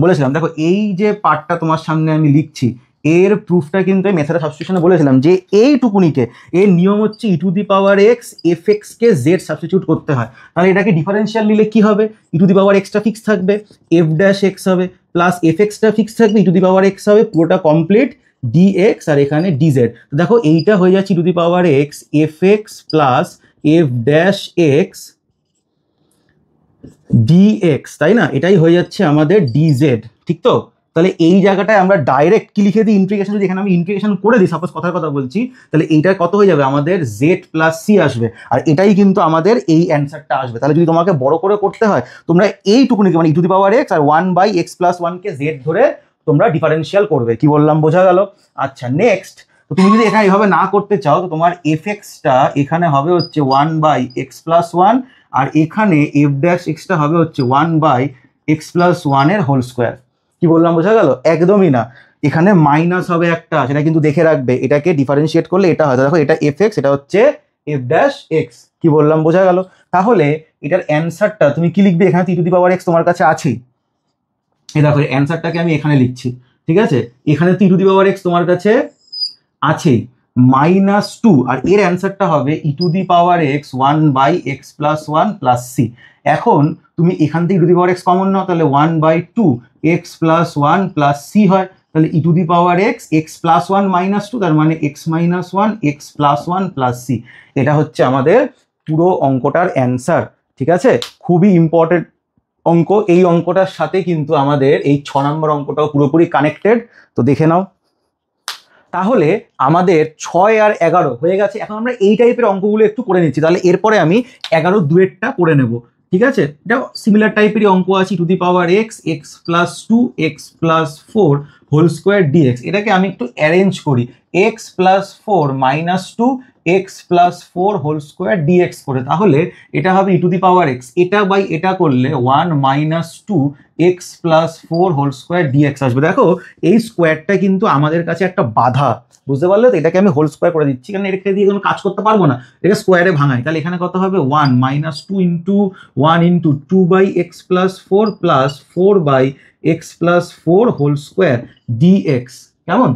বলেছিলাম। দেখো এই যে পার্টটা তোমার সামনে আমি লিখছি, এর প্রুফটা কিন্তু আমি মেথড সাবস্টিটিউশনে বলেছিলাম যে এইটুকুনিকে, এর নিয়ম হচ্ছে e to the power x f এক্সকে জেড সাবস্টিটিউট করতে হয়। তাহলে এটাকে ডিফারেন্সিয়াল নিলে কি হবে, ই টু দি পাওয়ার এক্সটা ফিক্স থাকবে, এফ ড্যাশ এক্স হবে, প্লাস এফ এক্সটা ফিক্স থাকবে, e to the power x হবে, পুরোটা কমপ্লিট ডিএক্স আর এখানে ডিজেড। দেখো এইটা হয়ে যাচ্ছে e to the power x f x plus f dash x dx, তাই না? এটাই হয়ে যাচ্ছে আমাদের ডিজেড, ঠিক তো? তাহলে এই জায়গাটায় আমরা ডাইরেক্ট কি লিখে দিই ইন্টিগ্রেশন, যদি এখানে আমি ইন্টিগ্রেশন করে দিই, সাপোজ কথার কথা বলছি, তাহলে এইটা কত হয়ে যাবে আমাদের জেড প্লাস সি আসবে, আর এটাই কিন্তু আমাদের এই অ্যান্সারটা আসবে। তাহলে যদি তোমাকে বড় করে করতে হয়, তোমরা এইটুকুনিকে মানে e to the power x আর 1/x+1 কে জেড ধরে তোমরা ডিফারেন্সিয়াল করবে। কি বললাম বোঝা গেল? আচ্ছা নেক্সট, তো তুমি যদি এখানে এইভাবে না করতে চাও, তো তোমার এফ এক্সটা এখানে হবে হচ্ছে 1/x+1, আর এখানে এফ ড্যাশ এক্সটা হবে হচ্ছে 1/x+1 এর হোল স্কোয়ার। কি বললাম বোঝা গেল? একদমই না, এখানে মাইনাস হবে একটা, সেটা কিন্তু দেখে রাখবে, এটাকে ডিফারেন্সিয়েট করলে এটা হয়। দেখো এটা এফ এক্স, এটা হচ্ছে এফ ড্যাশ এক্স। কি বললাম বোঝা গেল? তাহলে এটার অ্যান্সারটা তুমি কি লিখবে, এখানে e to the power x তোমার কাছে আছেই, এই দেখো অ্যান্সারটাকে আমি এখানে লিখছি, ঠিক আছে? এখানে e to the power x তোমার কাছে আছেই, -2, আর এর অ্যান্সারটা হবে e to the power x 1/x+1 plus c. এখন তুমি এখান থেকে e to the power x common নাও, তাহলে 1/2x+1 প্লাস সি হয়, তাহলে e to the power x x+1 -2, তার মানে x-1 x+1 প্লাস সি। এটা হচ্ছে আমাদের পুরো অঙ্কটার অ্যান্সার, ঠিক আছে? খুবই ইম্পর্টেন্ট অঙ্ক, এই অঙ্কটার সাথে কিন্তু আমাদের এই 6 নম্বর অঙ্কটাও পুরোপুরি কানেক্টেড। তো দেখে নাও। তাহলে আমাদের 6 আর 11 হয়ে গেছে। এখন আমরা এই টাইপের অঙ্কগুলো একটু করে নিচ্ছি, তাহলে এরপরে আমি 11-2 করে নেব, ঠিক আছে? এটা সিমিলার টাইপেরই অঙ্ক আছে, to the power x x+2 x+4 whole square dx. এটাকে আমি একটু অ্যারেঞ্জ করি, x+4 -2 x+4 whole square dx করে, তাহলে এটা হবে e to the power x, এটা বাই এটা করলে 1 -2 x+4 হোল স্কোয়ার ডিএক্স আসবে। দেখো এই স্কোয়ারটা কিন্তু আমাদের কাছে একটা বাধা, বুঝতে পারলে তো? এটাকে আমি হোল স্কোয়ার করে দিচ্ছি, কারণ এটাকে দিয়ে কোনো কাজ করতে পারবো না, এটাকে স্কোয়ারে ভাঙাই। তাহলে এখানে কত হবে 1 -2 into 1 into 2/x+4 plus 4/x+4 whole square dx. কেমন?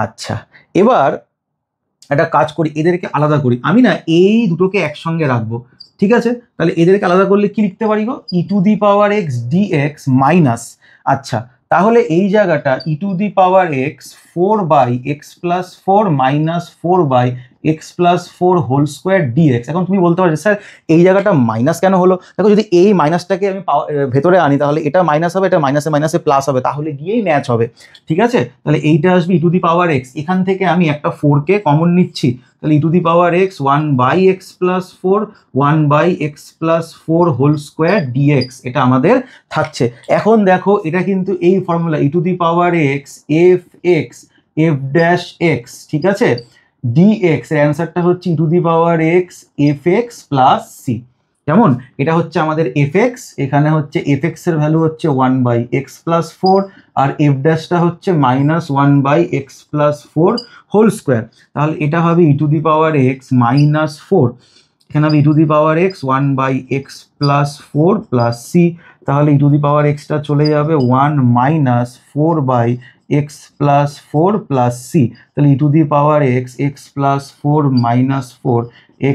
আচ্ছা এবার একটা কাজ করি, এদেরকে আলাদা করি। আমি না এই দুটোকে একসঙ্গে রাখবো, ঠিক আছে? তাহলে এদেরকে আলাদা করলে কি লিখতে পারি গো? E to the power x dx minus, আচ্ছা তাহলে এই জায়গাটা e to the power x 4/x+4 minus 4/x+4 whole square dx. এখন তুমি বলতে পারছো স্যার এই জায়গাটা মাইনাস কেন হলো? দেখো যদি এই মাইনাসটাকে আমি ভেতরে আনি, তাহলে এটা মাইনাস হবে, এটা মাইনাসে মাইনাসে প্লাস হবে, তাহলে গিয়েই ম্যাচ হবে, ঠিক আছে? তাহলে এইটা আসবে e to the power x, এখান থেকে আমি একটা 4কে কমন নিচ্ছি, তাহলে e to the power x 1/x+4 1/x+4 whole square dx, এটা আমাদের থাকছে। এখন দেখো এটা কিন্তু এই formula e to the power x f x f dash x, ঠিক আছে? ডিএক্স এর অ্যান্সারটা হচ্ছে e to the power x f x plus c. কেমন? এটা হচ্ছে আমাদের এফ এক্স, এখানে হচ্ছে এফ এক্স এর ভ্যালু হচ্ছে 1/x+4, আর এফ ড্যাশটা হচ্ছে -1/x+4 হোল স্কোয়ার, তাহলে এটা হবে e to the power x -4, এখানে হবে e to the power x 1/x+4 plus c, তাহলে e to the power extra চলে যাবে 1 -4/x+4 প্লাস সি, তাহলে e to the power x x+4 -4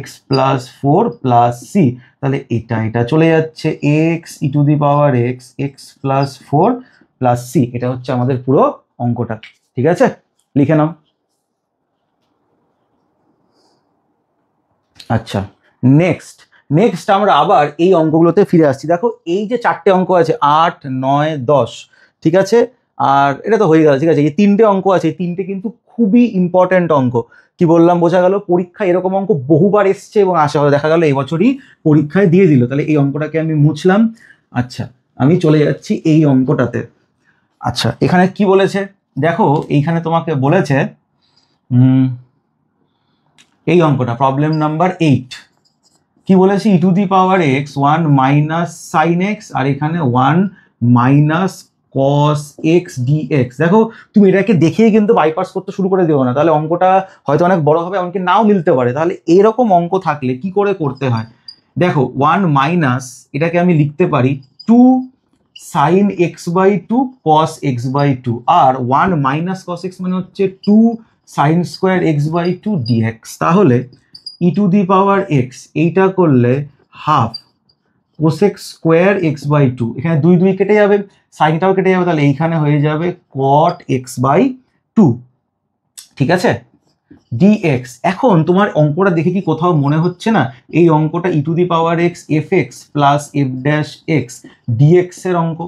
x+4 plus c, তাহলে এটা চলে যাচ্ছে x e to the power x x+4 plus c. এটা হচ্ছে আমাদের পুরো অঙ্কটা, ঠিক আছে? লিখে নাও। আচ্ছা নেক্সট আমরা আবার এই অঙ্কগুলোতে ফিরে আসছি। দেখো এই যে 4টে অঙ্ক আছে 8 9 10, ঠিক আছে? আর এটা তো হয়ে গেল, ঠিক আছে? এই 3টে অঙ্ক আছে, এই 3টে কিন্তু খুবই ইম্পর্ট্যান্ট অঙ্ক। কি বললাম বোঝা গেল? পরীক্ষায় এরকম অঙ্ক বহুবার এসছে এবং আসা হলো, দেখা গেল এই বছরই পরীক্ষায় দিয়ে দিল। তাহলে এই অঙ্কটাকে আমি মুছলাম। আচ্ছা আমি চলে যাচ্ছি এই অঙ্কটাতে। আচ্ছা এখানে কি বলেছে দেখো, এইখানে তোমাকে বলেছে এই অঙ্কটা প্রবলেম নাম্বার 8, কি বলেছে? E to the power x 1 minus sine x, আর এখানে 1 মাইনাস কস এক্স ডিএক্স। দেখো তুমি এটাকে দেখেই কিন্তু বাইপাস করতে শুরু করে দিও না, তাহলে অঙ্কটা হয়তো অনেক বড় হবে, এমনকি নাও মিলতে পারে। তাহলে এরকম অঙ্ক থাকলে কি করে করতে হয়? দেখো 1 মাইনাস, এটাকে আমি লিখতে পারি 2 sine x by two cos x by two, আর 1 মাইনাস কস এক্স মানে হচ্ছে 2 sine square x by two dx. তাহলে e to the power x এইটা করলে half cosec x square x by two, এখানে 2 2 কেটে যাবে, সাইনটাও কেটে যাবে, তাহলে এইখানে হয়ে যাবে কট এক্স বাই টু। ঠিক আছে, ডিএক্স। এখন তোমার অঙ্কটা দেখে কি কোথাও মনে হচ্ছে না এই অঙ্কটা e to the power x f x plus f dash x dx এর অঙ্ক?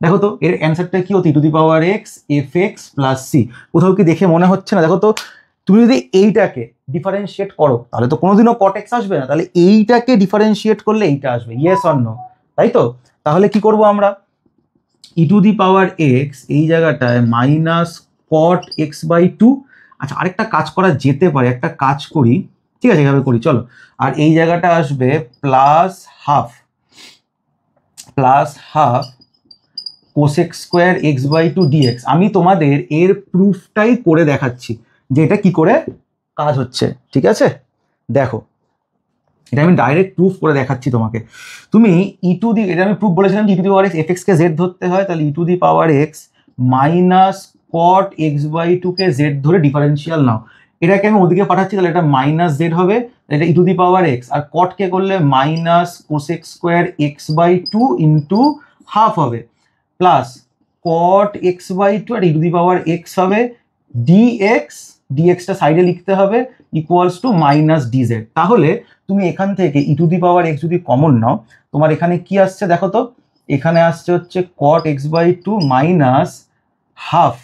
দেখো তো এর অ্যান্সারটা কি হতো, e to the power x f x plus c. কোথাও কি দেখে মনে হচ্ছে না? দেখো তো তুমি যদি এইটাকে ডিফারেন্সিয়েট করো তাহলে তো কোনোদিনও কট এক্স আসবে না, তাহলে এইটাকে ডিফারেন্সিয়েট করলে এইটা আসবে, ইয়েস অর নো? তাই তো? তাহলে কি করব আমরা, ই টু দি পাওয়ার এক্স এই জায়গাটায় minus cot x by two. আচ্ছা, আরেকটা কাজ করা যেতে পারে, একটা কাজ করি, ঠিক আছে এভাবে করি চলো। আর এই জায়গাটা আসবে plus half cosec square x by two dx. আমি তোমাদের এর প্রুফটাই করে দেখাচ্ছি যে এটা কি করে কাজ হচ্ছে। ঠিক আছে, দেখো এটা আমি ডাইরেক্ট প্রুফ করে দেখাচ্ছি তোমাকে। তুমি ই টু দি, এটা আমি প্রুফ বলেছিলাম যে e to the power x f x কে জেড ধরতে হয়, তাহলে e to the power x minus cot x by two কে জেড ধরে ডিফারেন্সিয়াল নাও। এটাকে আমি ওদিকে পাঠাচ্ছি, তাহলে এটা মাইনাস জেড হবে, এটা ই টু দি পাওয়ার এক্স, আর কটকে করলে minus cosec square x by two into half হবে, plus cot x by two আর e to the power x হবে ডিএক্স, ডিএক্সটা সাইডে লিখতে হবে ইকুয়ালস টু মাইনাস ডিজেড। তাহলে তুমি এখান থেকে e to the power x যদি কমন নাও, তোমার এখানে কি আসছে দেখো তো, এখানে আসছে হচ্ছে cot x by two minus half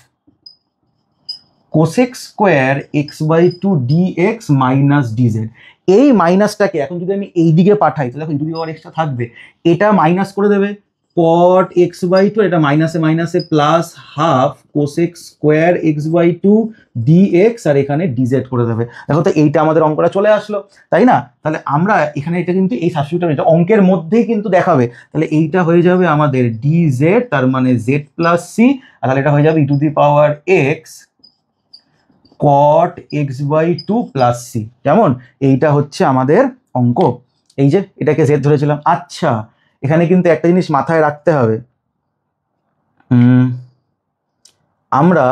cosec square x by two dx minus dz. এই মাইনাসটাকে এখন যদি আমি এই দিকে পাঠাই তো দেখো e to the power extra থাকবে, এটা মাইনাস করে দেবে কট এক্স বাই টু, এটা মাইনাসে মাইনাসে plus half cosec square x by two dx, আর এখানে ডিজেড করে দেবে। দেখো তো এইটা আমাদের অঙ্কটা চলে আসলো, তাই না? তাহলে আমরা এখানে এটা কিন্তু এই সাবস্টিটিউশন এটা অঙ্কের মধ্যেই কিন্তু দেখাবে, তাহলে এইটা হয়ে যাবে আমাদের ডিজেড, তার মানে জেড প্লাস সি, আর তাহলে এটা হয়ে যাবে e to the power x cot x by two plus c. কেমন? এইটা হচ্ছে আমাদের অঙ্ক, এই যে এটাকে জেড ধরেছিলাম। আচ্ছা, এখানে কিন্তু একটা জিনিস মাথায় রাখতে হবে, আমরা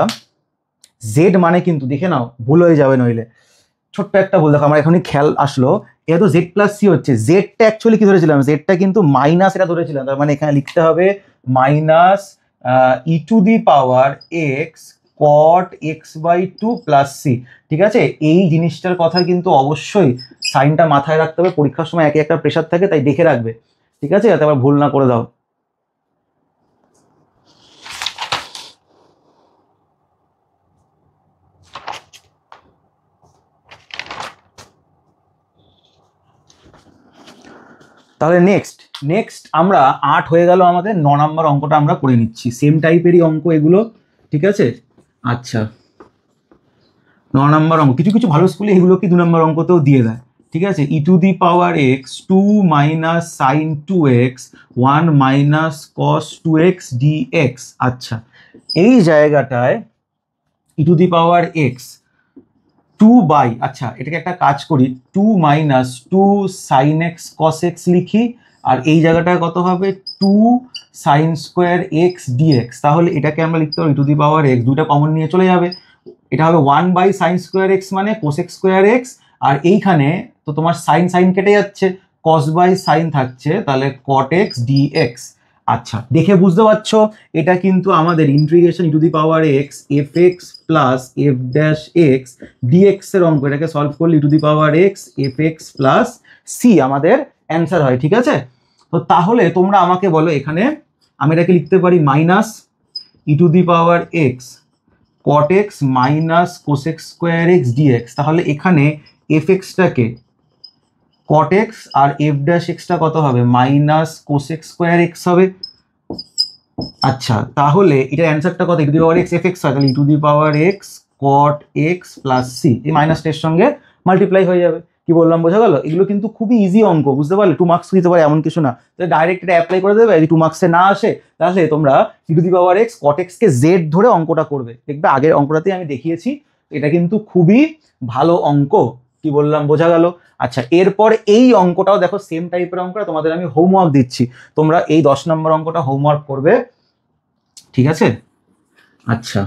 জেড মানে কিন্তু দেখে নাও ভুল হয়ে যাবে নইলে, ছোট্ট একটা ভুল দেখো আমার এখনই খেয়াল আসলো, এটা তো জেড প্লাস সি হচ্ছে, জেডটা অ্যাকচুয়ালি কি ধরেছিলাম, জেডটা কিন্তু মাইনাস এটা ধরেছিলাম, তার মানে এখানে লিখতে হবে minus e to the power x cot x by two plus c. ঠিক আছে, এই জিনিসটার কথা কিন্তু অবশ্যই সাইনটা মাথায় রাখতে হবে, পরীক্ষার সময় একে একটা প্রেশার থাকে, তাই দেখে রাখবে। ঠিক আছে, যাতে আবার ভুল না করে দাও। তাহলে নেক্সট আমরা 8 হয়ে গেল আমাদের, 9 নম্বর অঙ্কটা আমরা করে নিচ্ছি, সেম টাইপেরই অঙ্ক এগুলো। ঠিক আছে, আচ্ছা 9 নম্বর অঙ্ক, কিছু কিছু ভালো স্কুলে এগুলো কি 2 নম্বর অঙ্কতেও দিয়ে দেয়। ঠিক আছে, e to the power x 2 minus sine 2x 1 minus cos 2x dx। আচ্ছা, এই জায়গাটায় e to the power x 2 by, আচ্ছা এটাকে একটা কাজ করি, 2 minus 2 sine x cos x লিখি, আর এই জায়গাটায় কত হবে 2 সাইন স্কোয়ার এক্স ডিএক্স। তাহলে এটাকে আমরা লিখতে পারি ই টু দি পাওয়ার এক্স, দুইটা কমন নিয়ে চলে যাবে, এটা হবে 1 বাই সাইন স্কোয়ার এক্স মানে কোসেক স্কোয়ার এক্স, আর এইখানে তো তোমার সাইন সাইন কেটে যাচ্ছে, কস বাই সাইন থাকছে, তাহলে কট এক্স ডিএক্স। আচ্ছা, দেখে বুঝতে পারছো এটা কিন্তু আমাদের integration e to the power x f x plus f dash x dx এর অঙ্ক, এটাকে সলভ করলে e to the power x f x plus c আমাদের অ্যান্সার হয়। ঠিক আছে, তো তাহলে তোমরা আমাকে বলো, এখানে আমি এটাকে লিখতে পারি minus e to the power x cot x minus cosec square x dx. তাহলে এখানে এফ এক্সটাকে কট এক্স আর এফ ড্যাশ এক্সটা কত হবে মাইনাস কোসেক স্কোয়ার এক্স হবে। আচ্ছা, তাহলে এটা অ্যান্সারটা কত, e to the power x f x হয়, তাহলে e to the power x cot x plus c, এই মাইনাসটার সঙ্গে মাল্টিপ্লাই হয়ে যাবে। কি বললাম বোঝা গেল? এগুলো কিন্তু খুবই ইজি অঙ্ক, বুঝতে পারলে? 2 মার্কস দিতে পারে এমন কিছু না, তাহলে ডাইরেক্ট এটা অ্যাপ্লাই করে দেবে। যদি 2 মার্কসে না আসে তাহলে তোমরা ই টু দি পাওয়ার এক্স কট এক্সকে জেড ধরে অঙ্কটা করবে, দেখবে আগের অঙ্কটাতেই আমি দেখিয়েছি। এটা কিন্তু খুবই ভালো অঙ্ক। কি বললাম বোঝা গেল? আচ্ছা, এরপর এই অঙ্কটাও দেখো সেম টাইপের অঙ্কটা, তোমাদের আমি হোমওয়ার্ক দিচ্ছি, তোমরা এই 10 নম্বর অঙ্কটা হোমওয়ার্ক করবে, ঠিক আছে? আচ্ছা,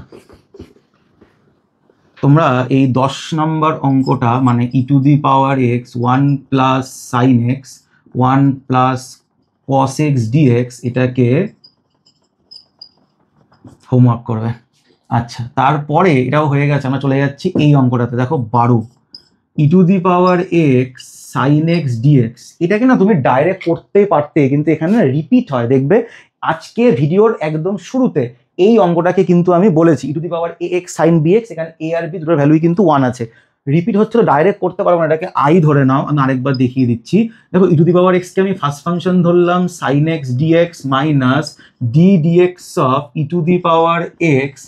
তোমরা এই 10 নম্বর অঙ্কটা মানে e to the power x 1 plus sine x 1 plus cos x dx এটাকে হোমওয়ার্ক করবে। আচ্ছা, তারপরে এটাও হয়ে গেছে, আমরা চলে যাচ্ছি এই অঙ্কটাতে। দেখো 12 e to the power x sine x dx, এটাকে না তুমি ডাইরেক্ট করতে পারতে, কিন্তু এখানে রিপিট হয়, দেখবে আজকে ভিডিওর একদম শুরুতে এই অঙ্কটাকে কিন্তু আমি বলেছি e to the power a x sine bx, এখানে এ আর বি দুটোর ভ্যালুই কিন্তু 1 আছে। রিপিট হচ্ছিল, ডাইরেক্ট করতে পারবো না, এটাকে আই ধরে নাও, আমি আরেকবার দেখিয়ে দিচ্ছি। দেখো ই টু দি পাওয়ার এক্সকে আমি ফার্স্ট ফাংশন ধরলাম sine x dx minus d dx of e to the power x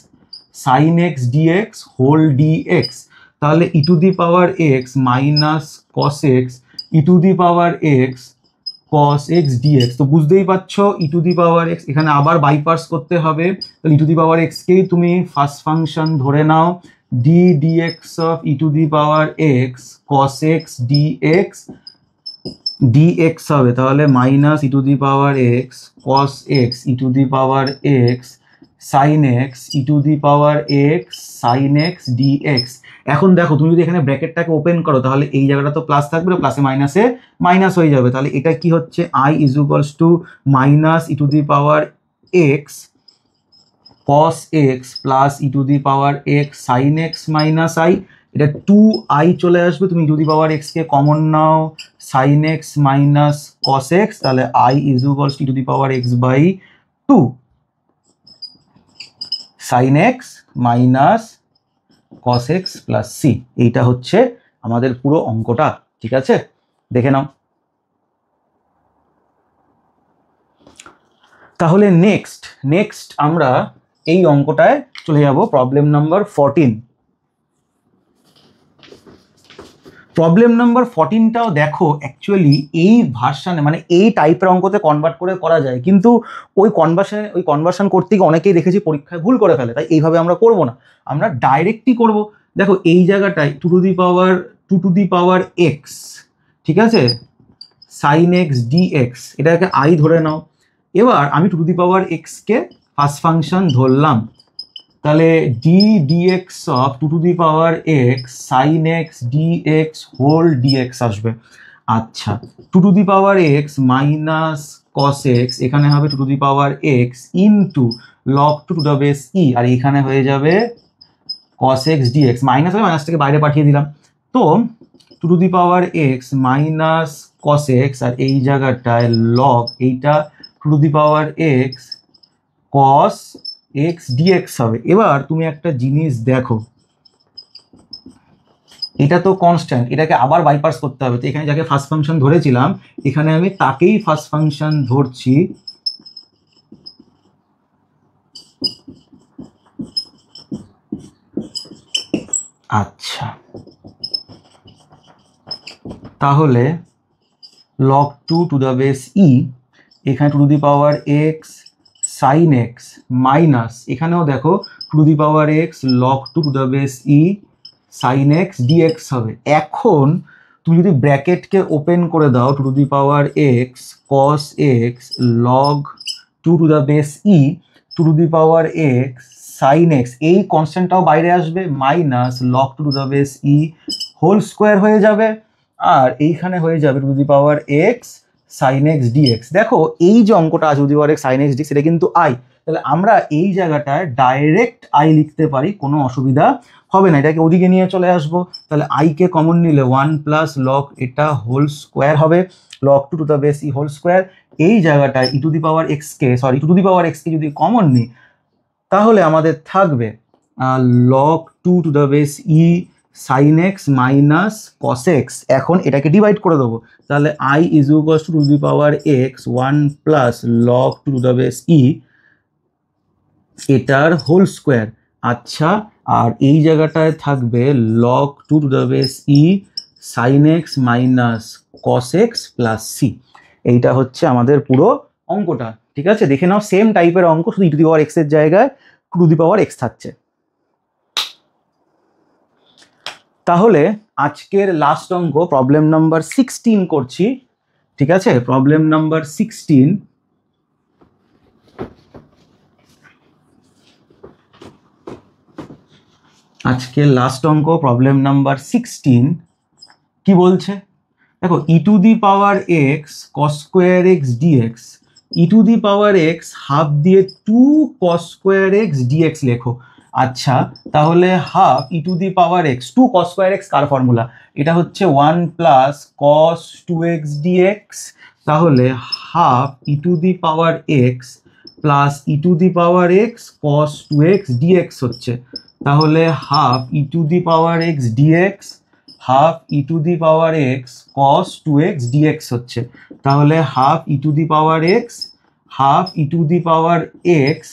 sine x dx whole dx. তাহলে e to the power x minus cos x e to the power x cos x dx. তো বুঝতেই পারছো ই টু দি পাওয়ার এক্স এখানে আবার বাইপার্স করতে হবে, তাহলে ই টু দি পাওয়ার এক্সকেই তুমি ফার্স্ট ফাংশন ধরে নাও, d dx of e to the power x cos x dx dx হবে, তাহলে minus e to the power x cos x e to the power x sine x e to the power x sine x dx. এখন দেখো তুমি যদি এখানে ব্র্যাকেটটাকে ওপেন করো তাহলে এই জায়গাটা তো প্লাস থাকবে, প্লাসে মাইনাসে মাইনাস হয়ে যাবে, তাহলে এটা কি হচ্ছে I is equals to minus e to the power x cos x plus e to the power x sine x minus I. এটা 2i চলে আসবে, তুমি e to the power x কে কমন নাও, sine x minus cos x, তাহলে I is equals to the power x by 2 sine x minus cos x plus c. এইটা হচ্ছে আমাদের পুরো অঙ্কটা, ঠিক আছে? দেখে নাও। তাহলে নেক্সট আমরা এই অঙ্কটায় চলে যাব, প্রবলেম নাম্বার 14। প্রবলেম নাম্বার 14টাও দেখো অ্যাকচুয়ালি এই ভার্সানে মানে এই টাইপের অঙ্কতে কনভার্ট করে করা যায়, কিন্তু ওই কনভার্সন করতে গিয়ে অনেকেই দেখেছি পরীক্ষায় ভুল করে ফেলে, তাই এইভাবে আমরা করব না, আমরা ডাইরেক্টই করব। দেখো এই জায়গাটায় two to the power x, ঠিক আছে, সাইন এক্স ডিএক্স, এটাকে আই ধরে নাও। এবার আমি টু টু দি পাওয়ার এক্সকে ফার্স্ট ফাংশন ধরলাম, তাহলে d dx of two to the power x sine x dx whole dx আসবে। আচ্ছা, two to the power x minus cos x, এখানে হবে two to the power x into log two to the base e, আর এখানে হয়ে যাবে কস এক্স ডিএক্স, মাইনাস হবে, মাইনাসটাকে বাইরে পাঠিয়ে দিলাম। তো two to the power x minus cos x, আর এই জায়গাটায় লগ, এইটা two to the power x cos x dx হবে। এবার তুমি একটা জিনিস দেখো, এটা তো কনস্ট্যান্ট, এটাকে আবার বাইপাস করতে হবে, তো এখানে যাকে ফার্স্ট ফাংশন ধরেছিলাম এখানে আমি তাকেই ফার্স্ট ফাংশন ধরছি। আচ্ছা, তাহলে log 2 to the base e, এখানে two to the power x sine x minus, এখানেও দেখো two to the power x log 2 to the base e sine x dx হবে। এখন তুমি যদি ব্র্যাকেটকে ওপেন করে দাও, two to the power x cos x log 2 to the base e two to the power x sine x, এই কনস্ট্যান্টটাও বাইরে আসবে, minus log 2 to the base e whole square হয়ে যাবে, আর এইখানে হয়ে যাবে to the power x sine x dx. দেখো এই যে অঙ্কটা আছে to the power x sine x dx, এটা কিন্তু আই, তাহলে আমরা এই জায়গাটায় ডাইরেক্ট আই লিখতে পারি, কোনো অসুবিধা হবে না। এটাকে ওদিকে নিয়ে চলে আসবো, তাহলে আই কে কমন নিলে 1 প্লাস লগ এটা হোল স্কোয়ার হবে, log 2 to the base e whole square. এই জায়গাটায় e to the power x কে two to the power x কে যদি কমন নিই তাহলে আমাদের থাকবে log 2 to the base e sine x minus cos x. এখন এটাকে ডিভাইড করে দেবো, তাহলে I is equals to the power x 1 plus log 2 to the base ই এটার হোল স্কোয়ার। আচ্ছা, আর এই জায়গাটায় থাকবে log 2 to the base e sine x minus cos x plus c. এইটা হচ্ছে আমাদের পুরো অঙ্কটা, ঠিক আছে? দেখে নাও সেম টাইপের অঙ্ক, শুধু ই টু দি পাওয়ার এক্স এর জায়গায় two to the power x থাকছে। তাহলে আজকের লাস্ট অঙ্ক প্রবলেম নাম্বার 16 করছি, ঠিক আছে? Problem number 16। আজকের লাস্ট অঙ্ক প্রবলেম নাম্বার 16 কি বলছে দেখো, e to the power x cos square x dx, e to the power x half দিয়ে 2 কস স্কোয়ার এক্স ডিএক্স লেখো। আচ্ছা, তাহলে half e to the power x, 2 cos square x কার ফর্মুলা? এটা হচ্ছে 1 প্লাস কস 2x ডিএক্স। তাহলে half e to the power x plus e to the power x cos 2x dx হচ্ছে। তাহলে half e to the power x dx, half e to the power x cos 2x dx হচ্ছে। তাহলে half e to the power x, half e to the power x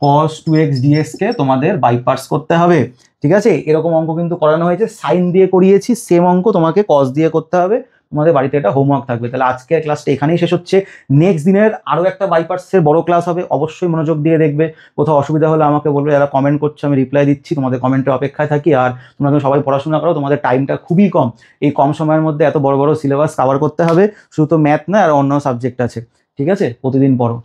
cos 2x dx কে তোমাদের বাইপার্স করতে হবে, ঠিক আছে? এরকম অঙ্ক কিন্তু করানো হয়েছে, সাইন দিয়ে করিয়েছি, সেম অঙ্ক তোমাকে কস দিয়ে করতে হবে। তোমাদের বাড়িতে এটা হোমওয়ার্ক থাকবে। তাহলে আজকের ক্লাসটা এখানেই শেষ হচ্ছে। নেক্সট দিনের আরও একটা বাইপার্সের বড় ক্লাস হবে, অবশ্যই মনোযোগ দিয়ে দেখবে। কোথাও অসুবিধা হলে আমাকে বলবে, যারা কমেন্ট করছে আমি রিপ্লাই দিচ্ছি, তোমাদের কমেন্টের অপেক্ষায় থাকি। আর তোমরা সবাই পড়াশোনা করো, তোমাদের টাইমটা খুবই কম, এই কম সময়ের মধ্যে এত বড় বড় সিলেবাস কভার করতে হবে। শুধু তো ম্যাথ না, আর অন্য সাবজেক্ট আছে, ঠিক আছে? প্রতিদিন পড়ো।